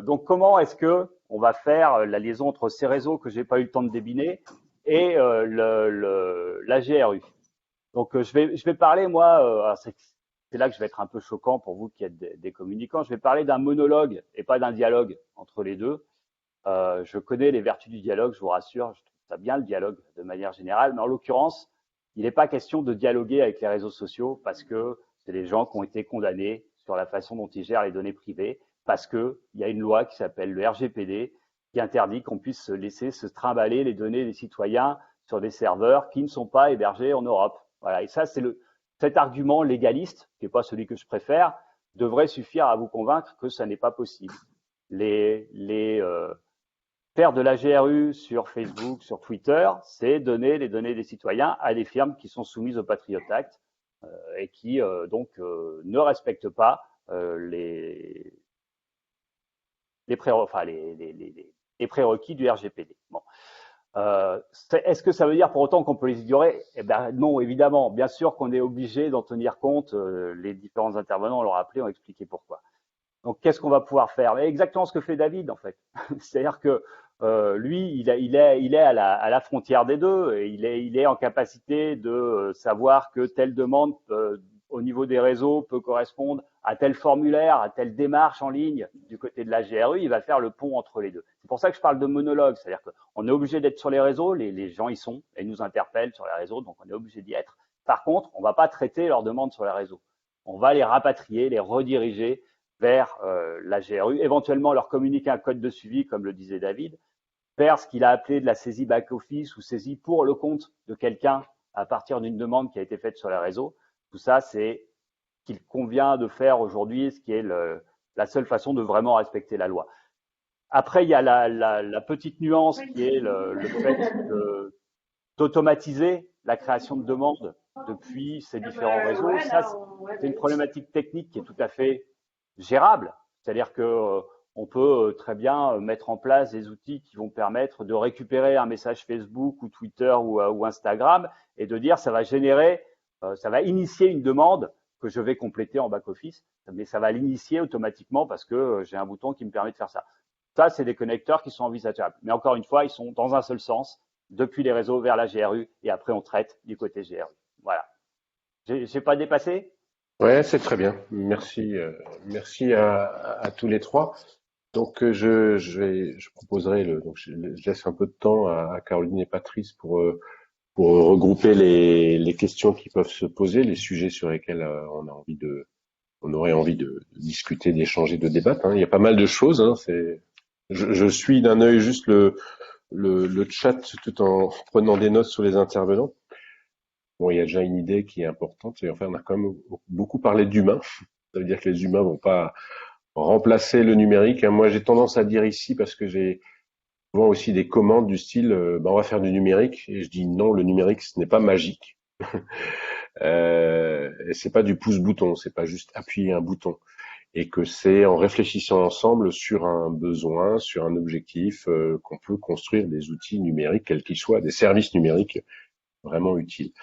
Donc, comment est-ce que on va faire la liaison entre ces réseaux que j'ai pas eu le temps de débiner et la GRU? Donc, je vais parler moi. C'est là que je vais être un peu choquant pour vous qui êtes des communicants. Je vais parler d'un monologue et pas d'un dialogue entre les deux. Je connais les vertus du dialogue, je vous rassure. Je trouve ça bien le dialogue de manière générale, mais en l'occurrence, il n'est pas question de dialoguer avec les réseaux sociaux parce que c'est des gens qui ont été condamnés sur la façon dont ils gèrent les données privées, parce que il y a une loi qui s'appelle le RGPD qui interdit qu'on puisse laisser se trimballer les données des citoyens sur des serveurs qui ne sont pas hébergés en Europe. Voilà. Et ça, cet argument légaliste, qui n'est pas celui que je préfère, devrait suffire à vous convaincre que ça n'est pas possible. Faire de la GRU sur Facebook, sur Twitter, c'est donner les données des citoyens à des firmes qui sont soumises au Patriot Act et qui donc ne respectent pas les prérequis du RGPD. Bon. Est-ce que ça veut dire pour autant qu'on peut les ignorer? Eh ben non, évidemment. Bien sûr qu'on est obligé d'en tenir compte. Les différents intervenants l'ont rappelé, ont expliqué pourquoi. Donc, qu'est-ce qu'on va pouvoir faire? Exactement ce que fait David, en fait. C'est-à-dire que lui, il est à la frontière des deux, et il est en capacité de savoir que telle demande au niveau des réseaux peut correspondre à tel formulaire, à telle démarche en ligne du côté de la GRU. Il va faire le pont entre les deux. C'est pour ça que je parle de monologue, c'est-à-dire qu'on est obligé d'être sur les réseaux, les gens y sont et nous interpellent sur les réseaux, donc on est obligé d'y être. Par contre, on ne va pas traiter leurs demandes sur les réseaux. On va les rapatrier, les rediriger vers la GRU, éventuellement leur communiquer un code de suivi, comme le disait David, faire ce qu'il a appelé de la saisie back-office ou saisie pour le compte de quelqu'un à partir d'une demande qui a été faite sur les réseaux. Tout ça, c'est ce qu'il convient de faire aujourd'hui, ce qui est la seule façon de vraiment respecter la loi. Après, il y a la petite nuance qui est le fait d'automatiser la création de demandes depuis ces différents réseaux. Ça, c'est une problématique technique qui est tout à fait gérable. C'est-à-dire que on peut très bien mettre en place des outils qui vont permettre de récupérer un message Facebook ou Twitter ou Instagram et de dire ça va initier une demande que je vais compléter en back-office, mais ça va l'initier automatiquement parce que j'ai un bouton qui me permet de faire ça. Ça, c'est des connecteurs qui sont envisageables. Mais encore une fois, ils sont dans un seul sens, depuis les réseaux vers la GRU, et après on traite du côté GRU. Voilà. J'ai pas dépassé? Ouais, c'est très bien. Merci à tous les trois. Donc je proposerai donc je laisse un peu de temps à Caroline et Patrice pour pour regrouper les questions qui peuvent se poser, les sujets sur lesquels on aurait envie de discuter, d'échanger, de débattre. Hein. Il y a pas mal de choses. Hein. Je suis d'un œil juste le chat tout en prenant des notes sur les intervenants. Bon, il y a déjà une idée qui est importante. Et enfin, on a quand même beaucoup parlé d'humains. Ça veut dire que les humains vont pas remplacer le numérique. Hein. Moi, j'ai tendance à dire ici, parce que j'ai souvent aussi des commandes du style on va faire du numérique, et je dis non, le numérique ce n'est pas magique. Et c'est pas du pouce-bouton, c'est pas juste appuyer un bouton, et que c'est en réfléchissant ensemble sur un besoin, sur un objectif, qu'on peut construire des outils numériques, quels qu'ils soient, des services numériques vraiment utiles.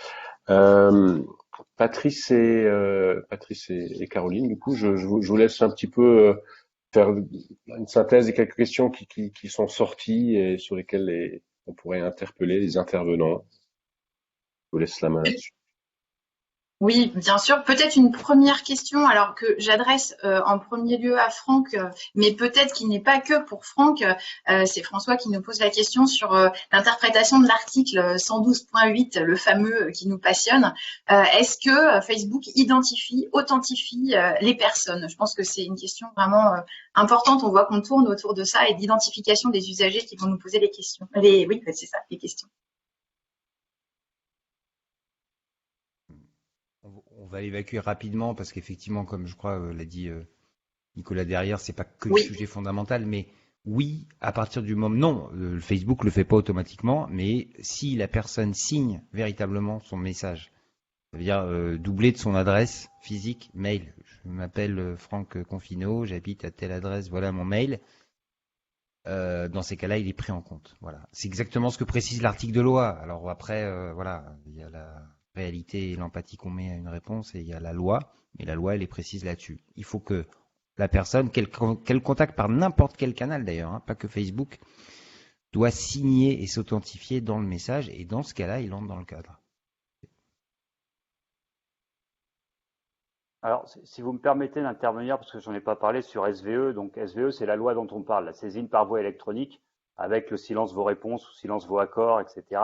Patrice et Caroline, du coup, je vous laisse un petit peu faire une synthèse des quelques questions qui sont sorties et sur lesquelles on pourrait interpeller les intervenants. Je vous laisse la main là-dessus. Oui, bien sûr. Peut-être une première question, alors que j'adresse en premier lieu à Franck, mais peut-être qu'il n'est pas que pour Franck. C'est François qui nous pose la question sur l'interprétation de l'article 112.8, le fameux qui nous passionne. Est-ce que Facebook authentifie les personnes? Je pense que c'est une question vraiment importante. On voit qu'on tourne autour de ça et d'identification des usagers qui vont nous poser les questions. Oui, c'est ça, les questions. On va l'évacuer rapidement parce qu'effectivement, comme je crois l'a dit Nicolas derrière, c'est pas que le Oui. sujet fondamental, mais oui, à partir du moment, non, Facebook le fait pas automatiquement, mais si la personne signe véritablement son message, ça veut dire doublé de son adresse physique, mail. Je m'appelle Franck Confino, j'habite à telle adresse, voilà mon mail. Dans ces cas-là, il est pris en compte. Voilà, c'est exactement ce que précise l'article de loi. Alors après, voilà, il y a la réalité et l'empathie qu'on met à une réponse et il y a la loi, mais la loi elle est précise là-dessus. Il faut que la personne, qu'elle contacte par n'importe quel canal d'ailleurs, hein, pas que Facebook, doit signer et s'authentifier dans le message et dans ce cas-là, il entre dans le cadre. Alors, si vous me permettez d'intervenir, parce que j'en ai pas parlé sur SVE, donc SVE, c'est la loi dont on parle, la saisine par voie électronique, avec le silence vos réponses ou silence vos accords, etc.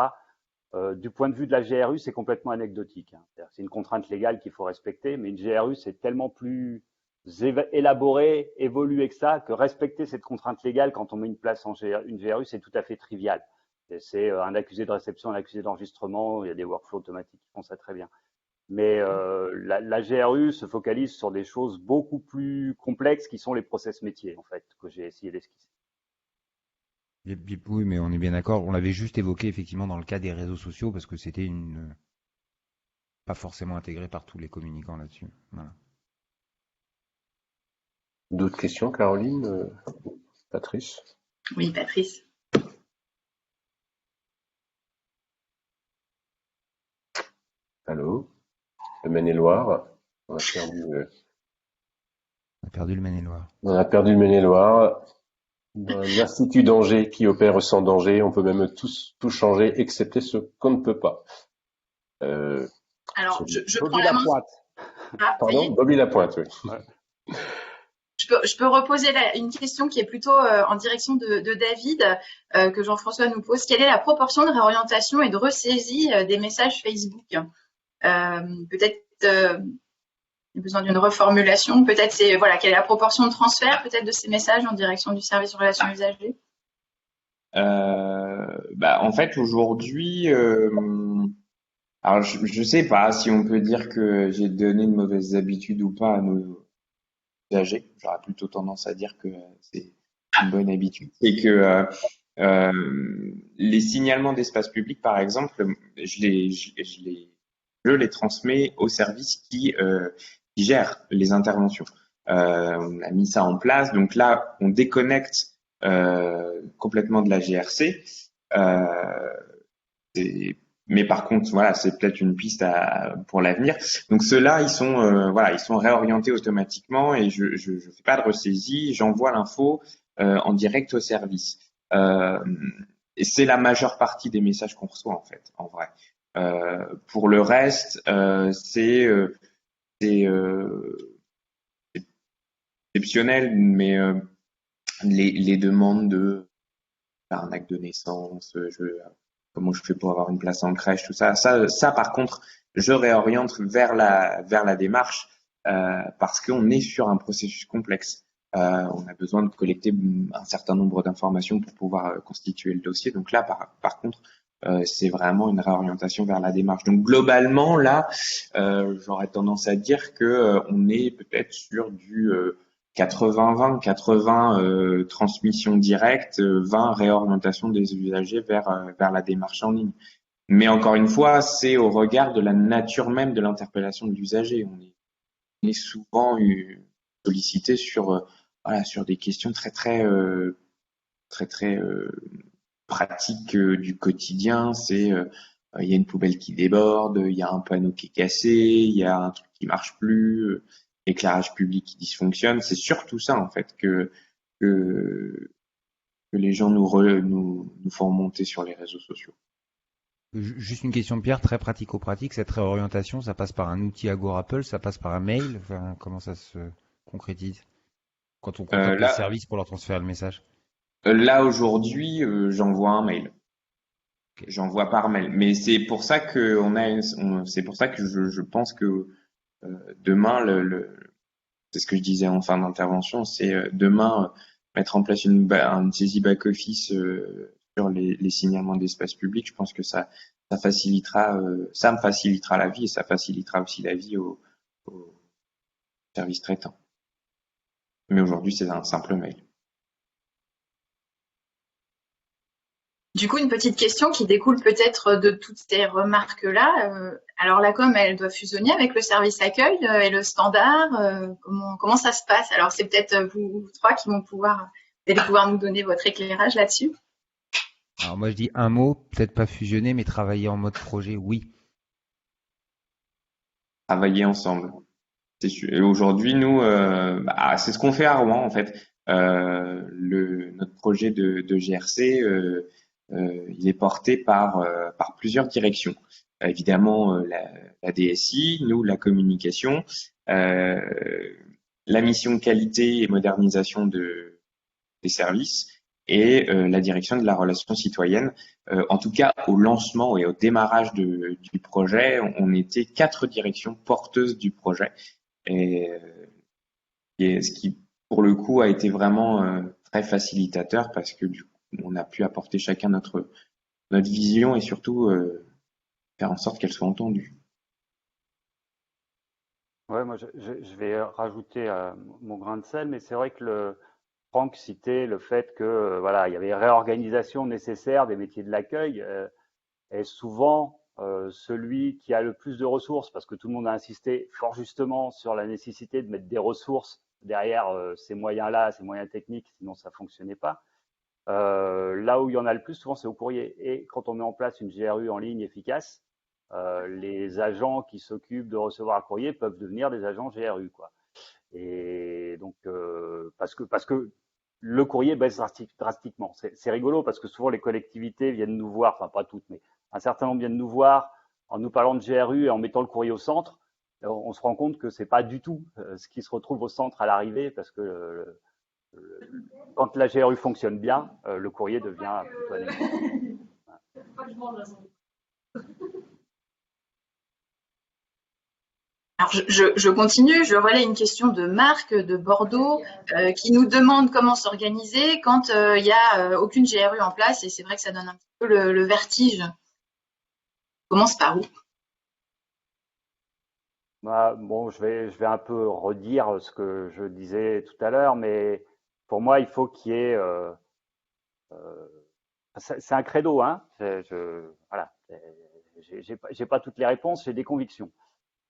Du point de vue de la GRU, c'est complètement anecdotique. Hein. C'est une contrainte légale qu'il faut respecter, mais une GRU, c'est tellement plus élaboré, évolué que ça, que respecter cette contrainte légale quand on met une place en une GRU, c'est tout à fait trivial. C'est un accusé de réception, un accusé d'enregistrement, il y a des workflows automatiques qui font ça très bien. Mais la GRU se focalise sur des choses beaucoup plus complexes qui sont les process métiers, en fait, que j'ai essayé d'esquisser. Oui, mais on est bien d'accord. On l'avait juste évoqué effectivement dans le cas des réseaux sociaux parce que c'était pas forcément intégré par tous les communicants là-dessus. Voilà. D'autres questions, Caroline, Patrice? Oui, Patrice. Allô? Le Maine-et-Loire? On a perdu le Maine-et-Loire. On a perdu le Maine-et-Loire. Dans l'Institut d'Angers qui opère sans danger, on peut même tout changer, excepté ce qu'on ne peut pas. Alors, je prends Bobby la main. Lapointe. Ah, Pardon, Bobby Lapointe, oui. Ouais. Je peux reposer une question qui est plutôt en direction de David, que Jean-François nous pose. Quelle est la proportion de réorientation et de ressaisie des messages Facebook? Peut-être il y a besoin d'une reformulation. Peut-être c'est quelle est la proportion de transfert peut-être de ces messages en direction du service de relations usagers? En fait, aujourd'hui, alors je sais pas si on peut dire que j'ai donné de mauvaises habitudes ou pas à nos usagers. J'aurais plutôt tendance à dire que c'est une bonne habitude. C'est que les signalements d'espace public, par exemple, je les transmets aux services qui gèrent les interventions. On a mis ça en place. Donc là, on déconnecte complètement de la GRC. Mais par contre, voilà, c'est peut-être une piste pour l'avenir. Donc ceux-là, ils sont réorientés automatiquement et je fais pas de ressaisie, j'envoie l'info en direct au service. Et c'est la majeure partie des messages qu'on reçoit en fait, en vrai. Pour le reste, c'est exceptionnel, mais les demandes de faire un acte de naissance, comment je fais pour avoir une place en crèche, tout ça. Ça par contre, je réoriente vers la démarche parce qu'on est sur un processus complexe. On a besoin de collecter un certain nombre d'informations pour pouvoir constituer le dossier. Donc là, par contre, c'est vraiment une réorientation vers la démarche. Donc globalement, là, j'aurais tendance à dire que on est peut-être sur du 80-20, 80 transmission directe, 20 réorientation des usagers vers la démarche en ligne. Mais encore une fois, c'est au regard de la nature même de l'interpellation de l'usager. On est souvent sollicité sur voilà, sur des questions très pratiques du quotidien. C'est il y a une poubelle qui déborde, il y a un panneau qui est cassé, il y a un truc qui marche plus, l'éclairage public qui dysfonctionne. C'est surtout ça en fait que, que les gens nous font remonter sur les réseaux sociaux. Juste une question de Pierre, très pratico-pratique. Cette réorientation, ça passe par un outil Agorapple, ça passe par un mail. Enfin, comment ça se concrétise quand on contacte les services pour leur transférer le message? Là aujourd'hui, j'envoie un mail. Okay. J'envoie par mail. Mais c'est pour ça que c'est pour ça que je pense que demain, c'est ce que je disais en fin d'intervention, c'est demain mettre en place une saisie back-office sur les signalements d'espace public. Je pense que ça facilitera, ça me facilitera la vie et ça facilitera aussi la vie aux services traitants. Mais aujourd'hui, c'est un simple mail. Du coup, une petite question qui découle peut-être de toutes ces remarques-là. Alors, la com, elle doit fusionner avec le service accueil et le standard. Comment ça se passe? Alors, c'est peut-être vous trois qui allez pouvoir nous donner votre éclairage là-dessus. Alors, moi, je dis un mot, peut-être pas fusionner, mais travailler en mode projet, oui. Travailler ensemble. C'est sûr. Et aujourd'hui, nous, c'est ce qu'on fait à Rouen, en fait. Notre projet de GRC, il est porté par plusieurs directions. Évidemment, la DSI, nous, la communication, la mission qualité et modernisation des services et la direction de la relation citoyenne. En tout cas, au lancement et au démarrage du projet, on était 4 directions porteuses du projet. Et ce qui, pour le coup, a été vraiment très facilitateur parce que du coup, on a pu apporter chacun notre vision et surtout faire en sorte qu'elle soit entendue. Ouais, moi je vais rajouter mon grain de sel, mais c'est vrai que Franck citait le fait que voilà, il y avait réorganisation nécessaire des métiers de l'accueil et souvent celui qui a le plus de ressources, parce que tout le monde a insisté fort justement sur la nécessité de mettre des ressources derrière ces moyens-là, ces moyens techniques, sinon ça fonctionnait pas. Là où il y en a le plus souvent, c'est au courrier. Et quand on met en place une GRU en ligne efficace, les agents qui s'occupent de recevoir un courrier peuvent devenir des agents GRU, quoi. Et donc parce que le courrier baisse drastiquement. C'est rigolo parce que souvent les collectivités viennent nous voir, enfin pas toutes, mais un certain nombre viennent nous voir en nous parlant de GRU et en mettant le courrier au centre. On se rend compte que c'est pas du tout ce qui se retrouve au centre à l'arrivée parce que quand la GRU fonctionne bien, le courrier devient plutôt anecdotique. Alors, je continue, je relais une question de Marc de Bordeaux qui nous demande comment s'organiser quand il n'y a aucune GRU en place et c'est vrai que ça donne un petit peu le vertige. On commence par où? Bon, je vais un peu redire ce que je disais tout à l'heure, mais pour moi, il faut qu'il y ait c'est un credo, hein. Voilà, j'ai pas toutes les réponses, j'ai des convictions.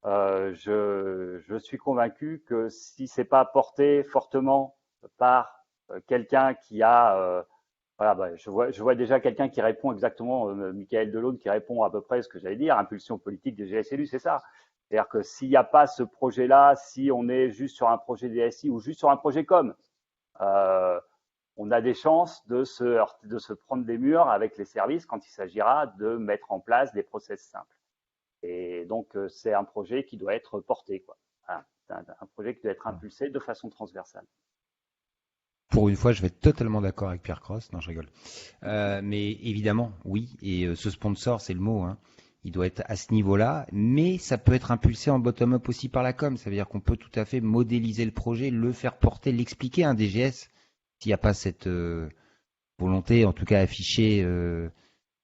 Je suis convaincu que si c'est pas porté fortement par quelqu'un qui a voilà, je vois déjà quelqu'un qui répond exactement, Michael Delaune, qui répond à peu près ce que j'allais dire, impulsion politique des GSLU, c'est ça. C'est-à-dire que s'il n'y a pas ce projet-là, si on est juste sur un projet DSI ou juste sur un projet com, on a des chances de se prendre des murs avec les services quand il s'agira de mettre en place des process simples. Et donc, c'est un projet qui doit être porté, quoi. Voilà, un projet qui doit être impulsé de façon transversale. Pour une fois, je vais être totalement d'accord avec Pierre Cross. Non, je rigole. Mais évidemment, oui. Et ce sponsor, c'est le mot, hein. Il doit être à ce niveau-là, mais ça peut être impulsé en bottom-up aussi par la com. Ça veut dire qu'on peut tout à fait modéliser le projet, le faire porter, l'expliquer à un DGS s'il n'y a pas cette volonté, en tout cas affichée,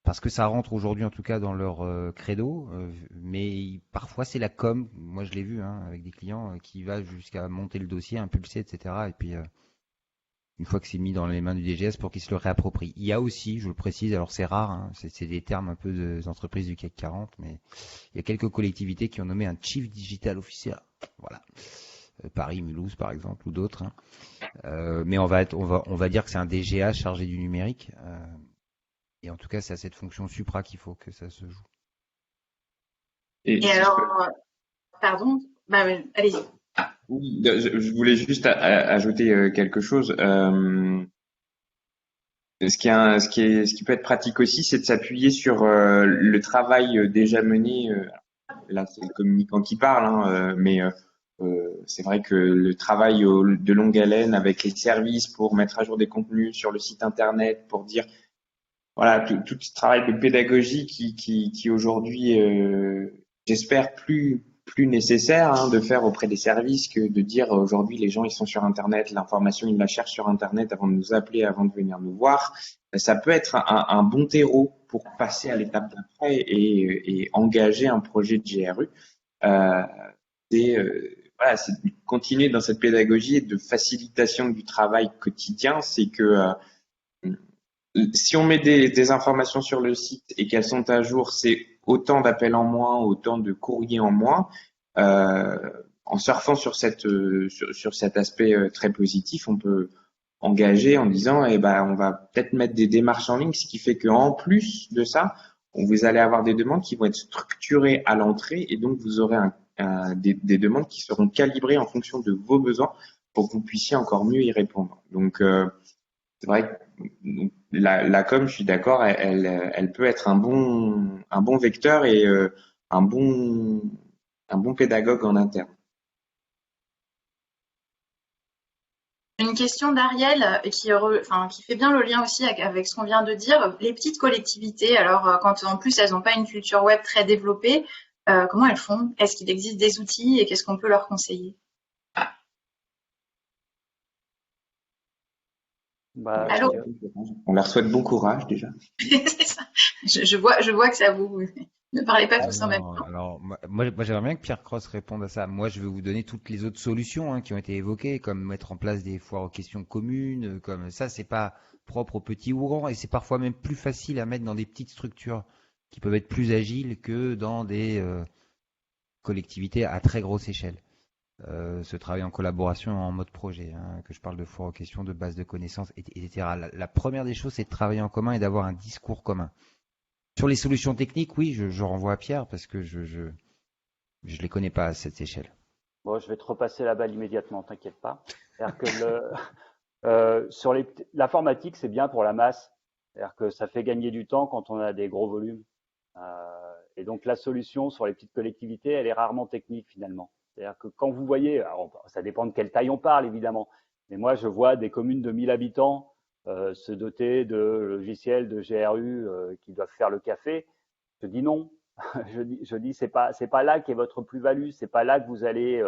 parce que ça rentre aujourd'hui en tout cas dans leur credo. Mais parfois c'est la com. Moi, je l'ai vu hein, avec des clients qui va jusqu'à monter le dossier, impulser, etc. Et puis une fois que c'est mis dans les mains du DGS pour qu'il se le réapproprie. Il y a aussi, je le précise, alors c'est rare, hein, c'est des termes un peu des entreprises du CAC 40, mais il y a quelques collectivités qui ont nommé un Chief Digital Officer. Voilà. Paris, Mulhouse par exemple, ou d'autres. Hein. Mais on va dire que c'est un DGA chargé du numérique. Et en tout cas, c'est à cette fonction supra qu'il faut que ça se joue. Et alors, pardon, bah, allez-y. Oui, je voulais juste ajouter quelque chose. Ce qui peut être pratique aussi, c'est de s'appuyer sur le travail déjà mené. Là, c'est le communicant qui parle, hein, mais c'est vrai que le travail de longue haleine avec les services pour mettre à jour des contenus sur le site internet, pour dire voilà tout ce travail de pédagogie qui aujourd'hui, j'espère plus nécessaire hein, de faire auprès des services que de dire aujourd'hui les gens ils sont sur internet, l'information ils la cherchent sur internet avant de nous appeler, avant de venir nous voir. Ça peut être un bon terreau pour passer à l'étape d'après et engager un projet de GRU. Voilà, c'est de continuer dans cette pédagogie et de facilitation du travail quotidien. C'est que si on met des informations sur le site et qu'elles sont à jour, c'est autant d'appels en moins, autant de courriers en moins. En surfant sur sur cet aspect très positif, on peut engager en disant, eh ben, on va peut-être mettre des démarches en ligne, ce qui fait qu'en plus de ça, vous allez avoir des demandes qui vont être structurées à l'entrée et donc vous aurez des demandes qui seront calibrées en fonction de vos besoins pour que vous puissiez encore mieux y répondre. Donc, c'est vrai que la com, je suis d'accord, elle peut être un bon vecteur et un bon pédagogue en interne. Une question d'Ariel qui fait bien le lien aussi avec ce qu'on vient de dire. Les petites collectivités, alors quand en plus elles n'ont pas une culture web très développée, comment elles font? Est-ce qu'il existe des outils et qu'est-ce qu'on peut leur conseiller? Bah, Allô? On leur souhaite bon courage déjà. C'est ça. Je vois que ça vous ne parlez pas tous en même temps. Alors, moi j'aimerais bien que Pierre Cross réponde à ça. Moi, je vais vous donner toutes les autres solutions hein, qui ont été évoquées, comme mettre en place des foires aux questions communes, comme ça, c'est pas propre aux petits ou grands, et c'est parfois même plus facile à mettre dans des petites structures qui peuvent être plus agiles que dans des collectivités à très grosse échelle. Ce travail en collaboration en mode projet, hein, que je parle de foires aux questions, de base de connaissances, etc. La première des choses, c'est de travailler en commun et d'avoir un discours commun. Sur les solutions techniques, oui, je renvoie à Pierre parce que je les connais pas à cette échelle. Bon, je vais te repasser la balle immédiatement, t'inquiète pas. C'est-à-dire que sur l'informatique, c'est bien pour la masse. C'est-à-dire que ça fait gagner du temps quand on a des gros volumes. Et donc la solution sur les petites collectivités, elle est rarement technique finalement. C'est-à-dire que quand vous voyez, alors, ça dépend de quelle taille on parle évidemment, mais moi je vois des communes de 1000 habitants se doter de logiciels de GRU qui doivent faire le café. Je dis non. je dis c'est pas là qu'est votre plus-value, c'est pas là que vous allez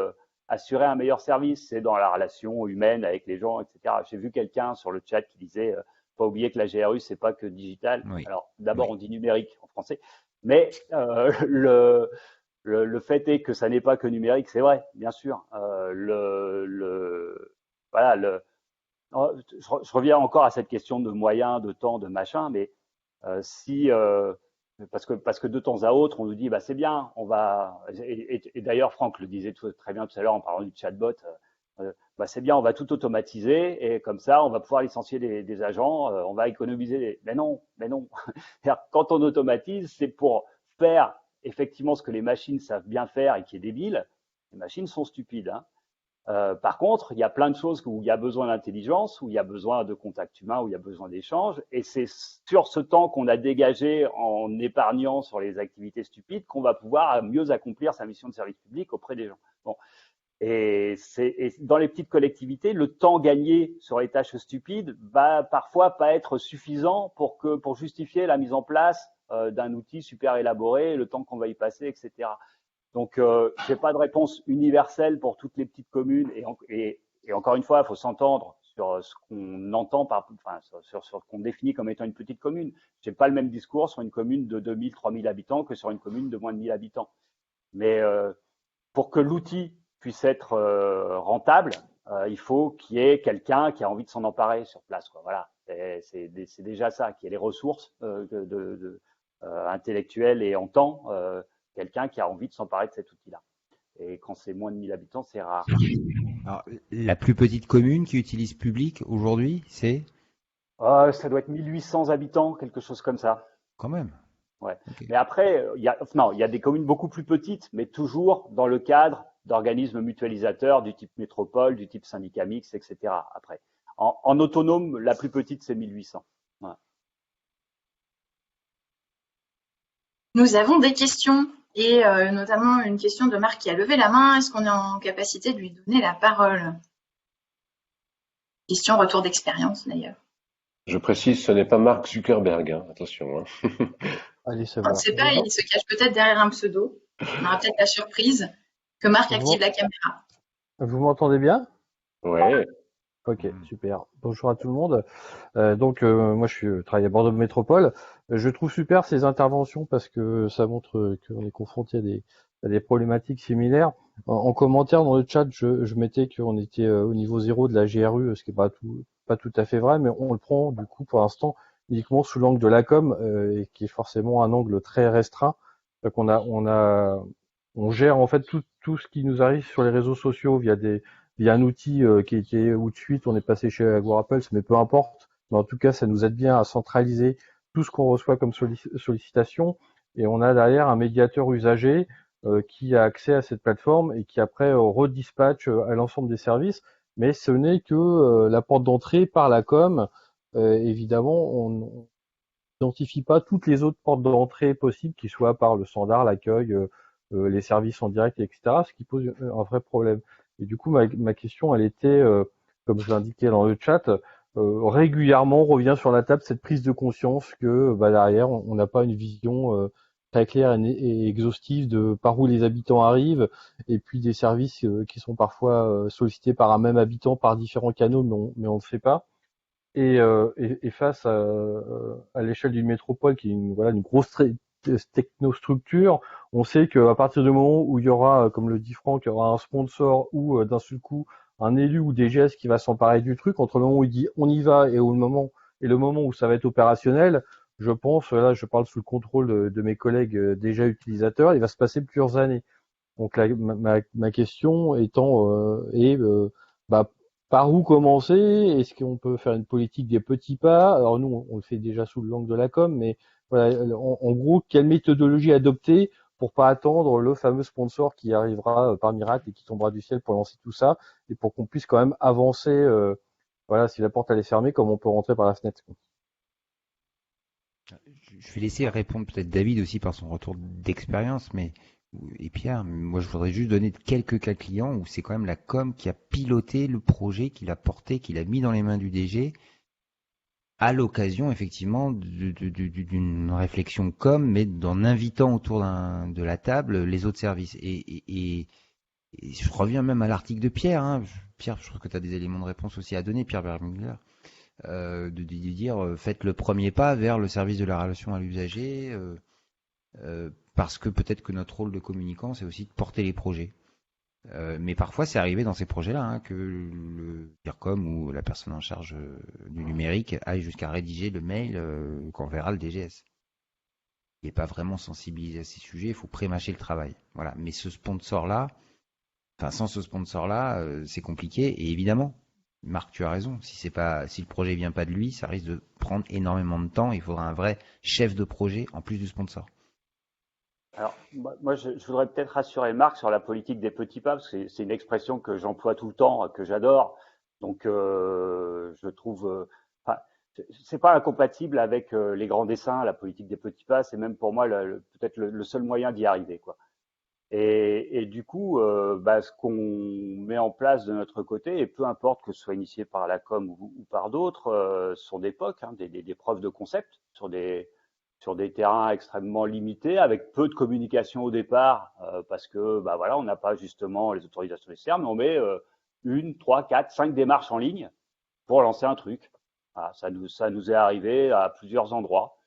assurer un meilleur service, c'est dans la relation humaine avec les gens, etc. J'ai vu quelqu'un sur le chat qui disait pas oublier que la GRU c'est pas que digital. Oui. Alors d'abord Oui. on dit numérique en français, mais le fait est que ça n'est pas que numérique, c'est vrai, bien sûr. Voilà, je reviens encore à cette question de moyens, de temps, de machin, mais parce que de temps à autre, on nous dit, bah c'est bien, on va. Et d'ailleurs, Franck le disait très bien tout à l'heure en parlant du chatbot. Bah c'est bien, on va tout automatiser et comme ça, on va pouvoir licencier des agents, on va économiser. Mais non. Quand on automatise, c'est pour faire effectivement ce que les machines savent bien faire et qui est débile. Les machines sont stupides. Hein. Par contre, il y a plein de choses où il y a besoin d'intelligence, où il y a besoin de contact humain, où il y a besoin d'échange. Et c'est sur ce temps qu'on a dégagé en épargnant sur les activités stupides qu'on va pouvoir mieux accomplir sa mission de service public auprès des gens. Bon. Et dans les petites collectivités, le temps gagné sur les tâches stupides va parfois pas être suffisant pour justifier la mise en place d'un outil super élaboré, le temps qu'on va y passer, etc. Donc, j'ai pas de réponse universelle pour toutes les petites communes. Et encore une fois, il faut s'entendre sur ce qu'on entend sur ce qu'on définit comme étant une petite commune. J'ai pas le même discours sur une commune de 2000, 3000 habitants que sur une commune de moins de 1000 habitants. Mais pour que l'outil puisse être rentable, il faut qu'il y ait quelqu'un qui a envie de s'en emparer sur place, quoi. Voilà, c'est déjà ça, qu'il y ait les ressources intellectuelles et en temps, quelqu'un qui a envie de s'emparer de cet outil-là. Et quand c'est moins de 1000 habitants, c'est rare. Alors, la plus petite commune qui utilise public aujourd'hui, c'est Ça doit être 1800 habitants, quelque chose comme ça. quand même. Ouais. Ok. Mais après, il y a des communes beaucoup plus petites, mais toujours dans le cadre d'organismes mutualisateurs du type métropole, du type syndicat mixte, etc. Après, en autonome, la plus petite, c'est 1800. Ouais. Nous avons des questions et notamment une question de Marc qui a levé la main. Est-ce qu'on est en capacité de lui donner la parole? Question retour d'expérience d'ailleurs. Je précise, ce n'est pas Mark Zuckerberg, hein, attention. Hein. Allez, ça On ne va. sait pas, il se cache peut-être derrière un pseudo. On aura peut-être la surprise que Marc active la caméra. Vous m'entendez bien? Ouais. Ok, super. Bonjour à tout le monde. Moi, je travaille à Bordeaux Métropole. Je trouve super ces interventions parce que ça montre qu'on est confronté à des problématiques similaires. En commentaire dans le chat, je mettais qu'on était au niveau zéro de la GRU, ce qui est pas tout à fait vrai, mais on le prend du coup pour l'instant uniquement sous l'angle de la com, et qui est forcément un angle très restreint. Donc on gère en fait tout ce qui nous arrive sur les réseaux sociaux via un outil qui était où de suite on est passé chez AgroApples, mais peu importe. Mais en tout cas, ça nous aide bien à centraliser tout ce qu'on reçoit comme sollicitation. Et on a derrière un médiateur usager qui a accès à cette plateforme et qui après redispatche à l'ensemble des services. Mais ce n'est que la porte d'entrée par la com. Évidemment, on n'identifie pas toutes les autres portes d'entrée possibles, qui soient par le standard, l'accueil, les services en direct, etc., ce qui pose un vrai problème. Et du coup, ma question, elle était, comme je l'indiquais dans le chat, régulièrement on revient sur la table cette prise de conscience que derrière, on n'a pas une vision très claire et exhaustive de par où les habitants arrivent, et puis des services qui sont parfois sollicités par un même habitant par différents canaux, mais on ne le fait pas. Et face à l'échelle d'une métropole qui est une grosse technostructure, on sait qu'à partir du moment où il y aura, comme le dit Franck, il y aura un sponsor ou d'un seul coup un élu ou des gestes qui va s'emparer du truc, entre le moment où il dit on y va et le moment où ça va être opérationnel, je pense, là je parle sous le contrôle de mes collègues déjà utilisateurs, il va se passer plusieurs années. Donc ma question étant par où commencer? Est-ce qu'on peut faire une politique des petits pas? Alors nous, on le fait déjà sous l'angle de la com, mais voilà, en gros, quelle méthodologie adopter pour pas attendre le fameux sponsor qui arrivera par miracle et qui tombera du ciel pour lancer tout ça, et pour qu'on puisse quand même avancer, voilà, si la porte elle est fermée, comme on peut rentrer par la fenêtre. Je vais laisser répondre peut-être David aussi par son retour d'expérience, et Pierre, moi je voudrais juste donner quelques cas clients où c'est quand même la com qui a piloté le projet, qui l'a porté, qui l'a mis dans les mains du DG, à l'occasion effectivement d'une réflexion com, mais en invitant autour de la table les autres services. Et je reviens même à l'article de Pierre. Hein. Pierre, je trouve que tu as des éléments de réponse aussi à donner, Pierre Bermingler. De dire faites le premier pas vers le service de la relation à l'usager, parce que peut-être que notre rôle de communicant, c'est aussi de porter les projets. Mais parfois, c'est arrivé dans ces projets-là hein, que le DIRCOM ou la personne en charge du numérique aille jusqu'à rédiger le mail qu'enverra le DGS. Il n'est pas vraiment sensibilisé à ces sujets, il faut prémâcher le travail. Voilà. Mais ce sponsor-là, sans ce sponsor-là, c'est compliqué. Et évidemment, Marc, tu as raison. Si le projet vient pas de lui, ça risque de prendre énormément de temps. Il faudra un vrai chef de projet en plus du sponsor. Alors, moi, je voudrais peut-être rassurer Marc sur la politique des petits pas, parce que c'est une expression que j'emploie tout le temps, que j'adore. Donc, je trouve, c'est pas incompatible avec les grands dessins, la politique des petits pas. C'est même pour moi peut-être le seul moyen d'y arriver, quoi. Et du coup, ce qu'on met en place de notre côté, et peu importe que ce soit initié par la com ou par d'autres, sont des POC, hein, des preuves de concept sur des terrains extrêmement limités, avec peu de communication au départ, parce que voilà, on n'a pas justement les autorisations nécessaires, mais on met une, trois, quatre, cinq démarches en ligne pour lancer un truc. Voilà, ça nous est arrivé à plusieurs endroits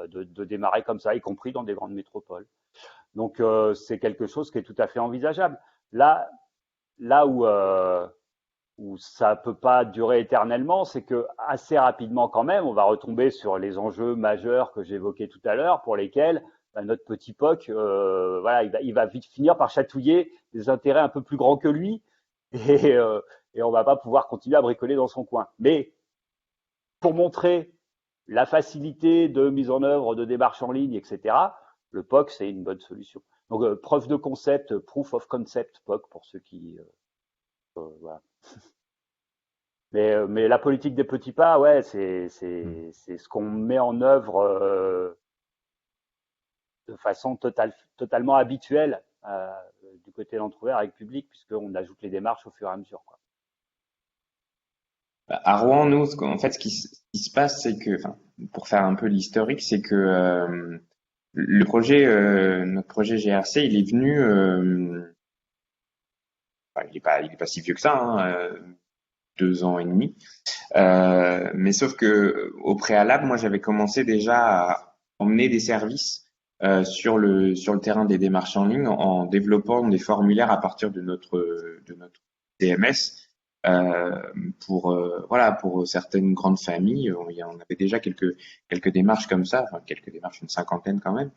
de démarrer comme ça, y compris dans des grandes métropoles. Donc c'est quelque chose qui est tout à fait envisageable. Là où ça peut pas durer éternellement, c'est que assez rapidement quand même, on va retomber sur les enjeux majeurs que j'évoquais tout à l'heure, pour lesquels notre petit POC, voilà, il va vite finir par chatouiller des intérêts un peu plus grands que lui, et on va pas pouvoir continuer à bricoler dans son coin. Mais pour montrer la facilité de mise en œuvre de démarches en ligne, etc., le POC, c'est une bonne solution. Donc, preuve de concept, proof of concept, POC, pour ceux qui... voilà. Mais la politique des petits pas, ouais, c'est ce qu'on met en œuvre de façon totalement habituelle du côté de l'entrouvert avec public, puisqu'on ajoute les démarches au fur et à mesure, quoi. À Rouen, nous, en fait, ce qui se passe, c'est que, enfin, pour faire un peu l'historique, c'est que le projet, notre projet GRC, il est venu, il est pas si vieux que ça, hein, 2 ans et demi. Mais sauf que au préalable, moi, j'avais commencé déjà à emmener des services sur le terrain des démarches en ligne en développant des formulaires à partir de notre TMS. Pour certaines grandes familles, on avait déjà quelques démarches comme ça, enfin quelques démarches, une cinquantaine quand même.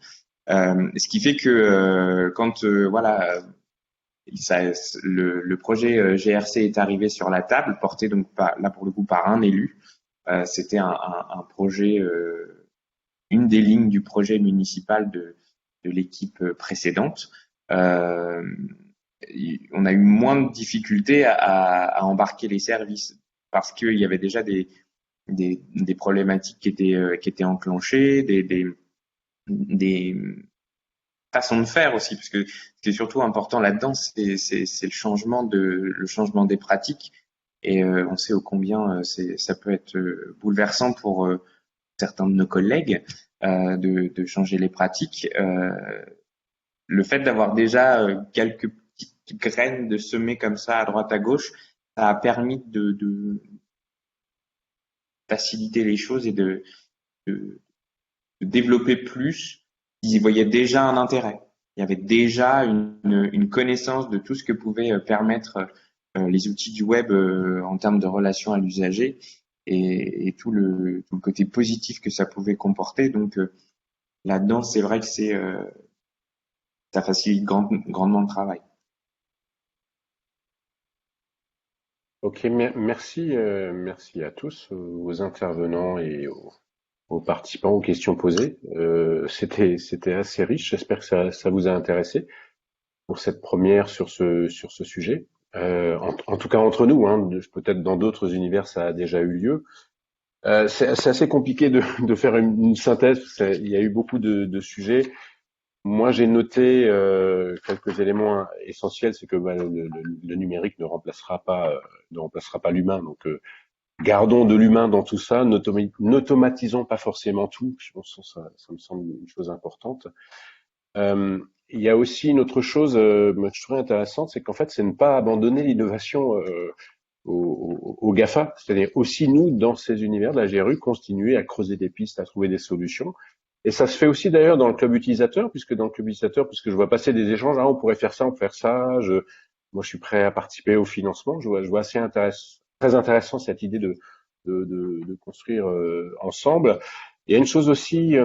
Ce qui fait que quand le projet GRC est arrivé sur la table, porté donc là pour le coup par un élu. C'était un projet, une des lignes du projet municipal de l'équipe précédente. On a eu moins de difficultés à embarquer les services parce qu'il y avait déjà des problématiques qui étaient enclenchées, des façons de faire aussi, parce que ce qui est surtout important là-dedans, c'est le changement des pratiques. Et on sait ô combien ça peut être bouleversant pour certains de nos collègues de changer les pratiques. Le fait d'avoir déjà quelques petites graines de semer comme ça à droite à gauche, ça a permis de faciliter les choses et de développer plus. Ils y voyaient déjà un intérêt. Il y avait déjà une connaissance de tout ce que pouvaient permettre les outils du web en termes de relations à l'usager et tout le côté positif que ça pouvait comporter. Donc là-dedans, c'est vrai que ça facilite grandement le travail. Ok, merci à tous, aux intervenants et aux participants, aux questions posées. C'était assez riche. J'espère que ça vous a intéressé pour cette première sur ce sujet. En tout cas entre nous, hein, peut-être dans d'autres univers ça a déjà eu lieu. C'est assez compliqué de faire une synthèse. Il y a eu beaucoup de sujets. Moi, j'ai noté quelques éléments essentiels, c'est que le numérique ne remplacera pas l'humain. Donc, gardons de l'humain dans tout ça. N'automatisons pas forcément tout. Je pense que ça me semble une chose importante. Il y a aussi une autre chose que je trouvais intéressante, c'est qu'en fait, c'est ne pas abandonner l'innovation aux GAFA, c'est-à-dire aussi nous, dans ces univers de la GRU, continuer à creuser des pistes, à trouver des solutions. Et ça se fait aussi d'ailleurs dans le club utilisateur, puisque je vois passer des échanges, on pourrait faire ça, on peut faire ça. Moi, je suis prêt à participer au financement. Je vois très intéressant cette idée de construire ensemble. Il y a une chose aussi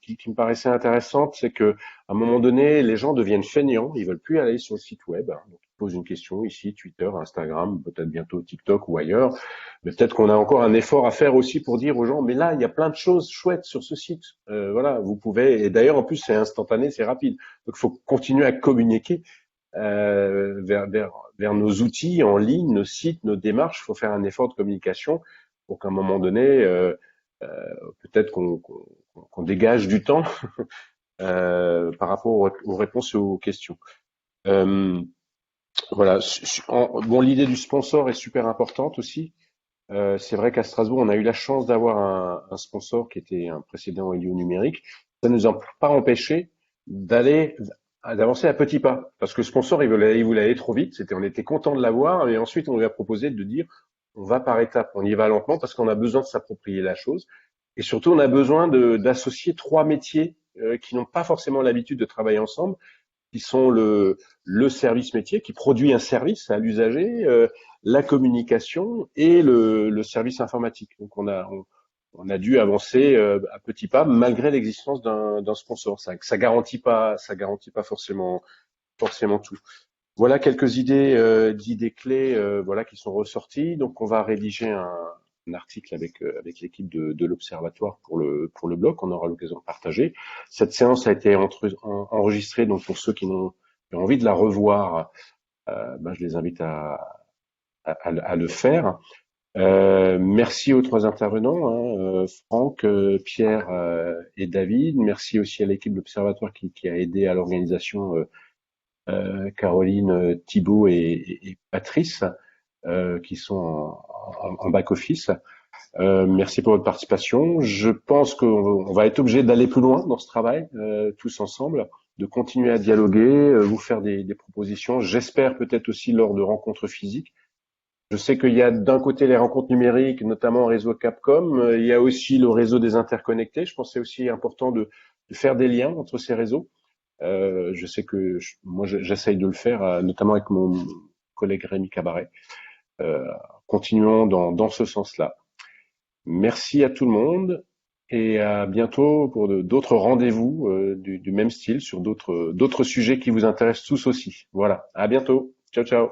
qui me paraissait intéressante, c'est que à un moment donné, les gens deviennent feignants, ils veulent plus aller sur le site web. Donc, ils posent une question ici, Twitter, Instagram, peut-être bientôt TikTok ou ailleurs. Mais peut-être qu'on a encore un effort à faire aussi pour dire aux gens, mais là, il y a plein de choses chouettes sur ce site. Voilà, vous pouvez. Et d'ailleurs, en plus, c'est instantané, c'est rapide. Donc, il faut continuer à communiquer vers nos outils en ligne, nos sites, nos démarches. Il faut faire un effort de communication pour qu'à un moment donné, peut-être qu'on dégage du temps par rapport aux réponses aux questions. Voilà. Bon, l'idée du sponsor est super importante aussi. C'est vrai qu'à Strasbourg, on a eu la chance d'avoir un sponsor qui était un précédent Elio Numérique. Ça ne nous a pas empêché d'avancer à petits pas. Parce que le sponsor, il voulait aller trop vite. On était content de l'avoir. Et ensuite, on lui a proposé de dire, on va par étapes. On y va lentement parce qu'on a besoin de s'approprier la chose. Et surtout, on a besoin d'associer 3 métiers qui n'ont pas forcément l'habitude de travailler ensemble, qui sont le service métier qui produit un service à l'usager, la communication et le service informatique. Donc on a dû avancer à petits pas malgré l'existence d'un sponsor. Ça garantit pas forcément tout. Voilà quelques d'idées clés voilà qui sont ressorties. Donc on va rédiger un article avec l'équipe de l'Observatoire pour le blog qu'on aura l'occasion de partager. Cette séance a été enregistrée, donc pour ceux qui ont envie de la revoir, je les invite à le faire. Merci aux 3 intervenants, Franck, Pierre et David. Merci aussi à l'équipe de l'Observatoire qui a aidé à l'organisation, Caroline, Thibault et Patrice, qui sont en back-office. Merci pour votre participation. Je pense qu'on va être obligé d'aller plus loin dans ce travail, tous ensemble, de continuer à dialoguer, vous faire des propositions. J'espère peut-être aussi lors de rencontres physiques. Je sais qu'il y a d'un côté les rencontres numériques, notamment le réseau Capcom. Il y a aussi le réseau des interconnectés. Je pense que c'est aussi important de faire des liens entre ces réseaux. Je sais que moi j'essaye de le faire, notamment avec mon collègue Rémi Cabaret. Continuons dans ce sens-là. Merci à tout le monde et à bientôt pour d'autres rendez-vous du même style sur d'autres sujets qui vous intéressent tous aussi. Voilà, à bientôt. Ciao, ciao.